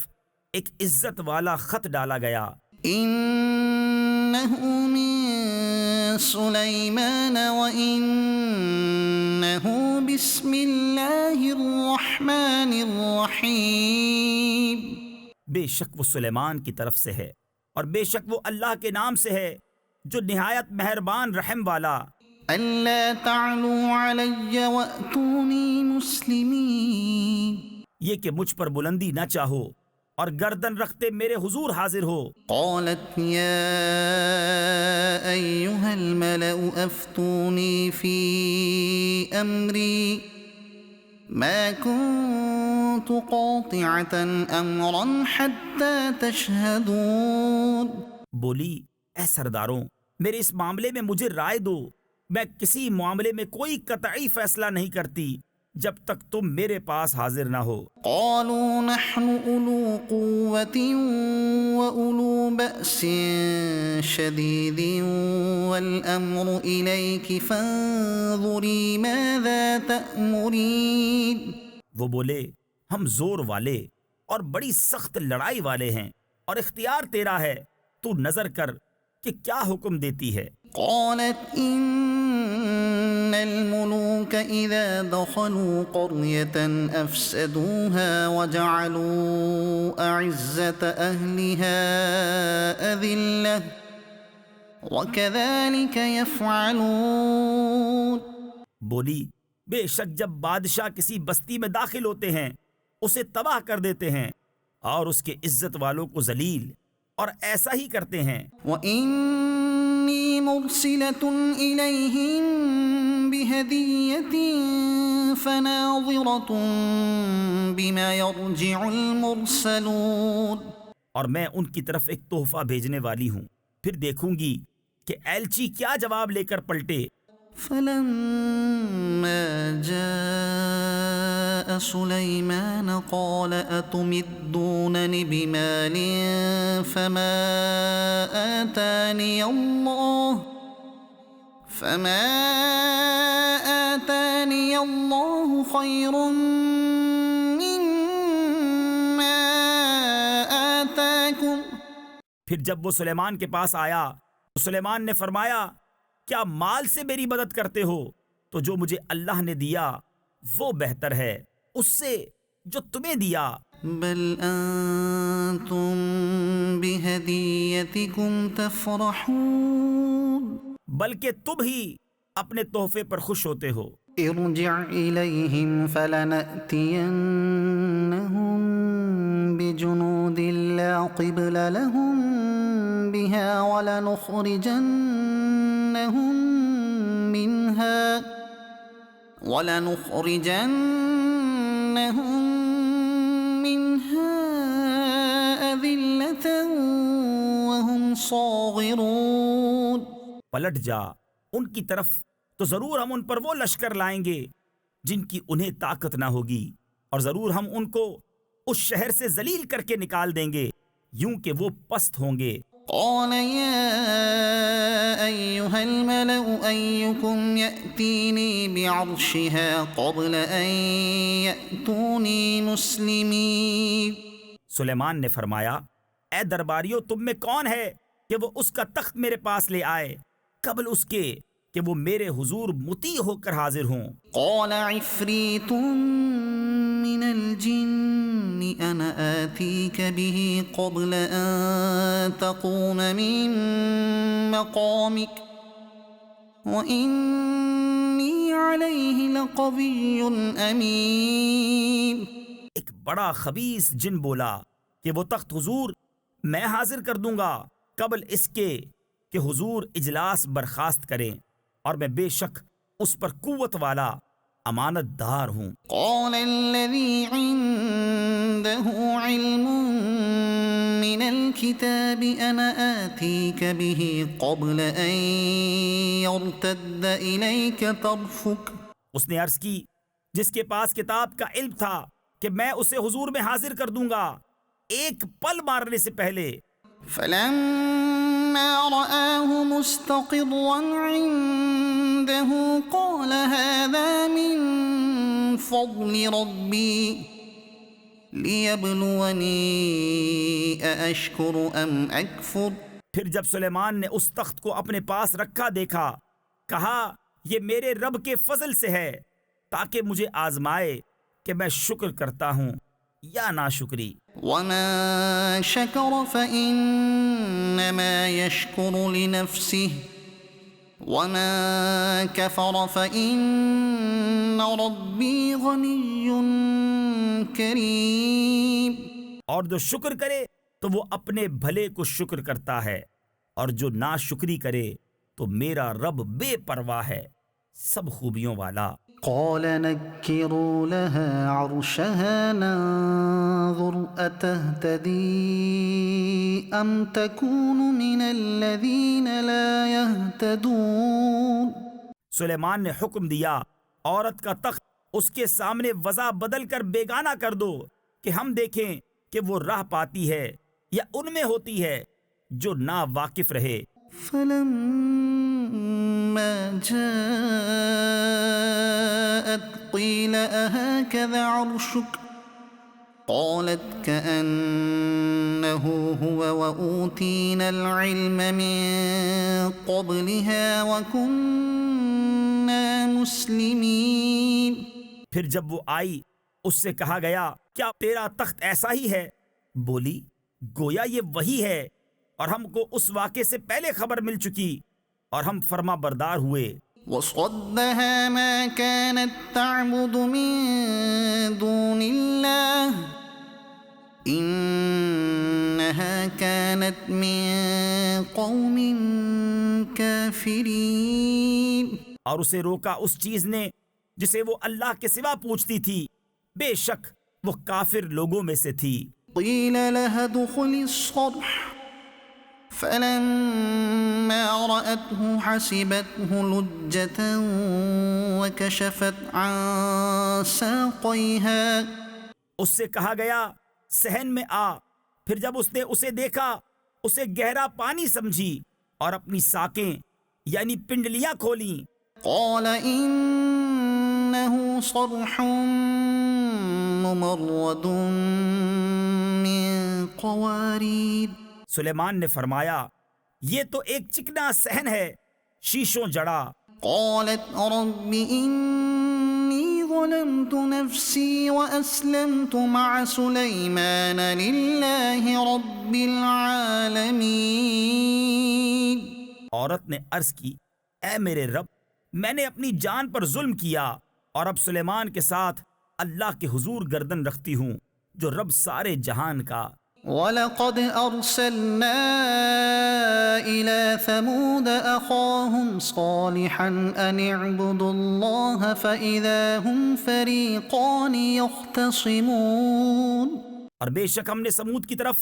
ایک عزت والا خط ڈالا گیا۔ إنه من سليمان وإنه بسم الله الرحمن الرحيم۔ بے شک وہ سلیمان کی طرف سے ہے اور بے شک وہ اللہ کے نام سے ہے جو نہایت مہربان رحم والا۔ ألا تعلوا علي وأتوني مسلمين۔ یہ کہ مجھ پر بلندی نہ چاہو اور گردن رکھتے میرے حضور حاضر ہو۔ قالت يا أيها الملأ أفتوني في أمري ما كنت قاطعة أمرا حتى تشهدون۔ بولی اے سرداروں، میرے اس معاملے میں مجھے رائے دو، میں کسی معاملے میں کوئی قطعی فیصلہ نہیں کرتی جب تک تم میرے پاس حاضر نہ ہو۔ قالوا نحن أولو قوة وأولو بأس شديد والأمر إليك فانظري ماذا تأمرين۔ وہ بولے ہم زور والے اور بڑی سخت لڑائی والے ہیں اور اختیار تیرا ہے، تو نظر کر کہ کیا حکم دیتی ہے۔ قالت إن الملوك إذا دخلوا قرية أفسدوها وجعلوا أعزة أهلها أذلة وكذلك يفعلون۔ بولی بے شک جب بادشاہ کسی بستی میں داخل ہوتے ہیں اسے تباہ کر دیتے ہیں اور اس کے عزت والوں کو ذلیل، اور ایسا ہی کرتے ہیں۔ وَإِنِّي مُرْسِلَةٌ إِلَيْهِمْ بِهَدِيَّةٍ فَنَاظِرَةٌ بِمَا يَرْجِعُ الْمُرْسَلُونَ۔ اور میں ان کی طرف ایک تحفہ بھیجنے والی ہوں، پھر دیکھوں گی کہ ایلچی کیا جواب لے کر پلٹے۔ فَلَمَّا جَاءَ سُلَيْمَانَ قَالَ أَتُمِدُّونَنِ بِمَالٍ فَمَا آتَانِيَ اللَّهُ خَيْرٌ مِّمَّا آتَاكُمْ۔ پھر جب وہ سلیمان کے پاس آیا تو سلیمان نے فرمایا کیا مال سے میری مدد کرتے ہو؟ تو جو مجھے اللہ نے دیا وہ بہتر ہے اس سے جو تمہیں دیا۔ بل انتم بہدیتکم تفرحون۔ بلکہ تم ہی اپنے تحفے پر خوش ہوتے ہو۔ ارجع الیہم فلنأتینہم بجنود لا قبل لهم بها ولنخرجنهم منها أذلة وهم صاغرون۔ پلٹ جا ان کی طرف تو ضرور ہم ان پر وہ لشکر لائیں گے جن کی انہیں طاقت نہ ہوگی، اور ضرور ہم ان کو اس شہر سے ذلیل کر کے نکال دیں گے یوں کہ وہ پست ہوں گے۔ قال يا أيها الملأ أيكم يأتيني بعرشها قبل أن يأتوني مسلمين۔ سلیمان نے فرمایا اے درباریوں تم میں کون ہے کہ وہ اس کا تخت میرے پاس لے آئے قبل اس کے کہ وہ میرے حضور مطیع ہو کر حاضر ہوں۔ قال عفریت من الجن انا آتیک به قبل ان تقوم من مقامک وانی علیہ لقوی امین۔ ایک بڑا خبیث جن بولا کہ وہ تخت حضور میں حاضر کر دوں گا قبل اس کے کہ حضور اجلاس برخاست کریں، اور میں بے شک اس پر قوت والا امانت دار ہوں۔ قال الذي عنده علم من الكتاب انا آتيك به قبل ان يرتد اليك طرفك۔ اس نے عرض کی جس کے پاس کتاب کا علم تھا کہ میں اسے حضور میں حاضر کر دوں گا ایک پل مارنے سے پہلے۔ فلما رآه مستقرا عنده قال هذا من فضل ربي ليبلوني أأشكر أم أكفر۔ پھر جب سلیمان نے اس تخت کو اپنے پاس رکھا دیکھا کہا یہ میرے رب کے فضل سے ہے تاکہ مجھے آزمائے کہ میں شکر کرتا ہوں یا ناشکری۔ ومن شكر فإنما يشكر لنفسه ومن كفر فإن ربي غني كريم۔ اور جو شکر کرے تو وہ اپنے بھلے کو شکر کرتا ہے، اور جو ناشکری کرے تو میرا رب بے پرواہ ہے، سب خوبیوں والا۔ قال نكروا لها عرشها ننظر أتهتدي أم تكون من الذين لا يهتدون۔ سلیمان نے حکم دیا عورت کا تخت اس کے سامنے وضع بدل کر بیگانہ کر دو کہ ہم دیکھیں کہ وہ راہ پاتی ہے یا ان میں ہوتی ہے جو نا واقف رہے۔ فلما جاءت قيل أهكذا عرشك قالت كأنه هو وأوتينا العلم من قبلها وكنا مسلمين۔ پھر جب وہ آئی اس سے کہا گیا کیا تیرا تخت ایسا ہی ہے؟ بولی گویا یہ وہی ہے اور ہم کو اس واقعے سے پہلے خبر مل چکی اور ہم فرما بردار ہوئے۔ وصدها ما كانت تعبد من دون الله إنها كانت من قوم كافرين۔ اور اسے روکا اس چیز نے جسے وہ اللہ کے سوا پوچھتی تھی، بے شک وہ کافر لوگوں میں سے تھی۔ قيل لها ادخلي الصرح فلما رأته حسبته لجة وكشفت عن ساقيها۔ اس سے کہا گیا صحن میں آ، پھر جب اس نے اسے دیکھا اسے گہرا پانی سمجھی اور اپنی ساکیں یعنی پنڈلیاں کھولیں۔ قال إنه صرح ممرد من قوارير۔ سلیمان نے فرمایا یہ تو ایک چکنا صحن ہے شیشوں جڑا۔ قالت رب إني ظلمت نفسي وأسلمت مع سليمان لله رب العالمين۔ عورت نے عرض کی اے میرے رب میں نے اپنی جان پر ظلم کیا اور اب سلیمان کے ساتھ اللہ کے حضور گردن رکھتی ہوں جو رب سارے جہان کا۔ وَلَقَدْ أَرْسَلْنَا إِلَى ثَمُودَ أَخَاهُمْ صَالِحًا أَنِ اعْبُدُوا اللَّهَ فَإِذَا هُمْ فَرِيقَانِ يَخْتَصِمُونَ۔ اور بے شک ہم نے سمود کی طرف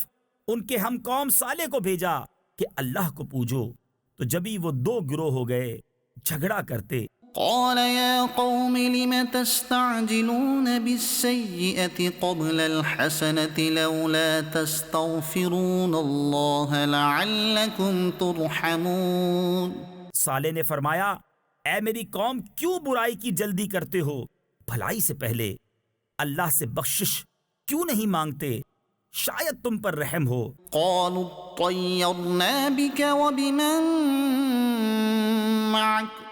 ان کے ہم قوم صالح کو بھیجا کہ اللہ کو پوجو، تو جبھی وہ دو گروہ ہو گئے جھگڑا کرتے۔ قال يا قوم لم تستعجلون بالسيئة قبل الحسنة لولا تستغفرون الله لعلكم ترحمون۔ صالح نے فرمایا اے میری قوم کیوں برائی کی جلدی کرتے ہو، بھلائی سے پہلے اللہ سے بخشش کیوں نہیں مانگتے، شاید تم پر رحم ہو۔ قالوا اطيرنا بك وبمن معك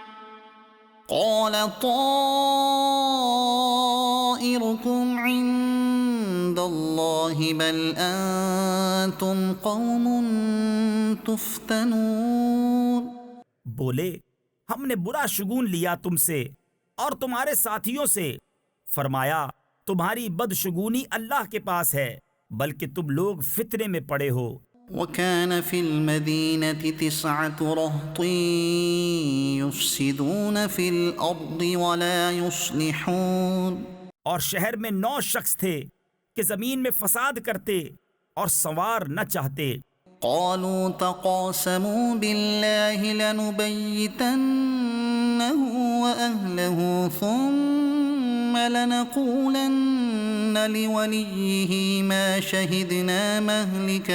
قال طائركم عند الله بل أنتم قوم تفتنون۔ بولے ہم نے برا شگون لیا تم سے اور تمہارے ساتھیوں سے۔ فرمایا تمہاری بدشگونی اللہ کے پاس ہے بلکہ تم لوگ فتنے میں پڑے ہو۔ وكان في المدينة 9 رهط يفسدون في الأرض ولا يصلحون۔ اور شہر میں 9 شخص تھے کہ زمین میں فساد کرتے اور سنوار نہ چاہتے۔ قالوا تقاسموا بالله لنبيتنه وأهله ثم لنقولن لوليه ما شهدنا مهلك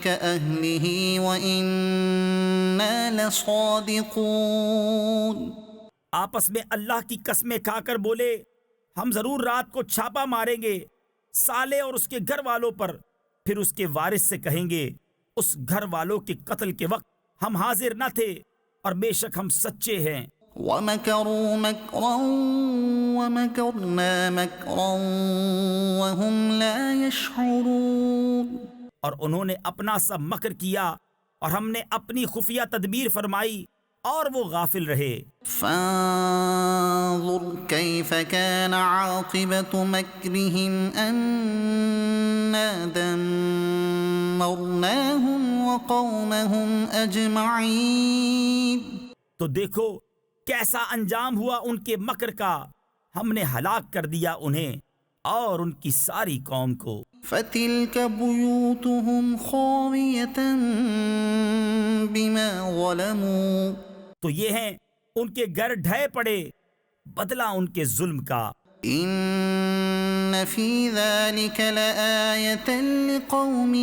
أهله وإنا لصادقون۔ آپس میں اللہ کی قسمیں کھا کر بولے ہم ضرور رات کو چھاپا ماریں گے صالح اور اس کے گھر والوں پر، پھر اس کے وارث سے کہیں گے اس گھر والوں کے قتل کے وقت ہم حاضر نہ تھے اور بے شک ہم سچے ہیں۔ وَمَكَرُوا مَكْرًا وَمَكَرْنَا مَكْرًا وَهُمْ لَا يَشْعُرُونَ۔ اور انہوں نے اپنا سا مکر کیا اور ہم نے اپنی خفیہ تدبیر فرمائی اور وہ غافل رہے۔ فانظر كيف كان عاقبة مكرهم أنا دمرناهم وقومهم أجمعين۔ تو دیکھو کیسا انجام ہوا ان کے مکر کا، ہم نے ہلاک کر دیا انہیں اور ان کی ساری قوم کو۔ فتلك بيوتهم خاوية بما ظلموا۔ تو یہ ہیں ان کے گھر ڈھہ پڑے، بدلہ ان کے ظلم کا۔ ان فی ذلک لآیۃ لقوم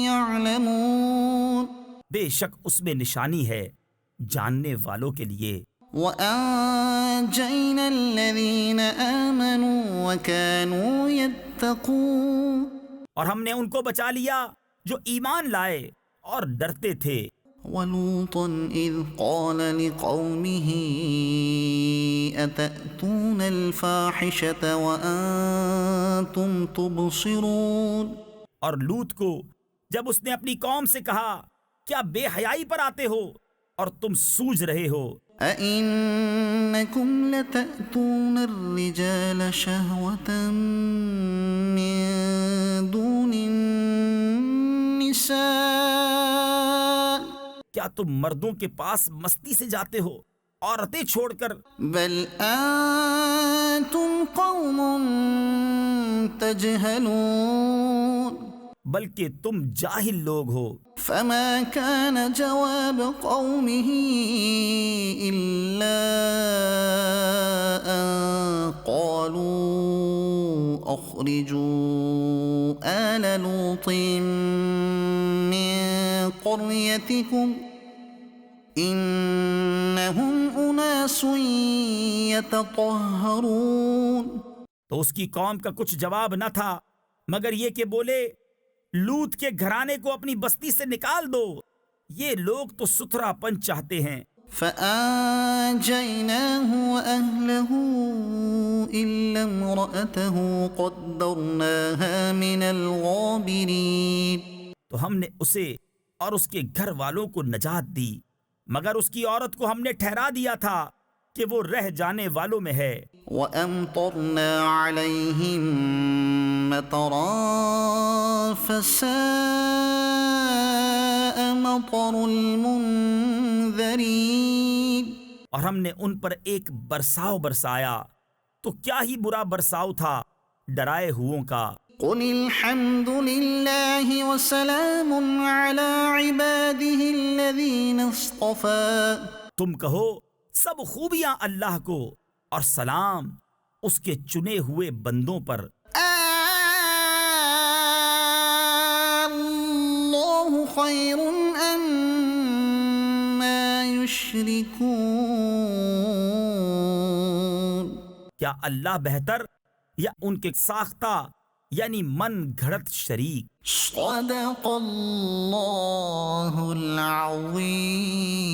یعلمون، بے شک اس میں نشانی ہے جاننے والوں کے لیے۔ وَأَنجَيْنَا الَّذِينَ آمَنُوا وَكَانُوا يَتَّقُونَ، اور ہم نے ان کو بچا لیا جو ایمان لائے اور ڈرتے تھے۔ وَلُوطًا إِذْ قَالَ لِقَوْمِهِ أَتَأْتُونَ الْفَاحِشَةَ وَأَنْتُمْ تُبْصِرُونَ، اور لوط کو جب اس نے اپنی قوم سے کہا کیا بے حیائی پر آتے ہو اور تم سوجھ رہے ہو؟ أَإِنَّكُمْ لَتَأْتُونَ الرِّجَالَ شَهْوَةً مِّن دُونِ النِّسَاءِ، کیا تم مردوں کے پاس مستی سے جاتے ہو عورتیں چھوڑ کر؟ بل أنتم قوم تجهلون، بلکہ تم جاہل لوگ ہو۔ فما كان جواب قومه إلا أن قالوا أخرجوا آل لوط من قريتكم إنهم أناس يتطهرون، تو اس کی قوم کا کچھ جواب نہ تھا مگر یہ کہ بولے لوط کے گھرانے کو اپنی بستی سے نکال دو، یہ لوگ تو ستھرا پن چاہتے ہیں۔ فأنجيناه وأهله إلا امرأته قدرناها من الغابرين، تو ہم نے اسے اور اس کے گھر والوں کو نجات دی مگر اس کی عورت کو ہم نے ٹھہرا دیا تھا کہ وہ رہ جانے والوں میں ہے۔ وأمطرنا عليهم مطرا فساء مطر المنذرين، اور ہم نے ان پر ایک برساؤ برسایا تو کیا ہی برا برساؤ تھا ڈرائے ہووں کا۔ قل الحمد لله وسلام على عباده الذين اصطفى، تم کہو سب خوبیاں اللہ کو اور سلام اس کے چنے ہوئے بندوں پر۔ اللہ خیر اما یشرکون، کیا اللہ بہتر یا ان کے ساختہ یعنی من گھڑت شریک؟ صدق اللہ العظیم۔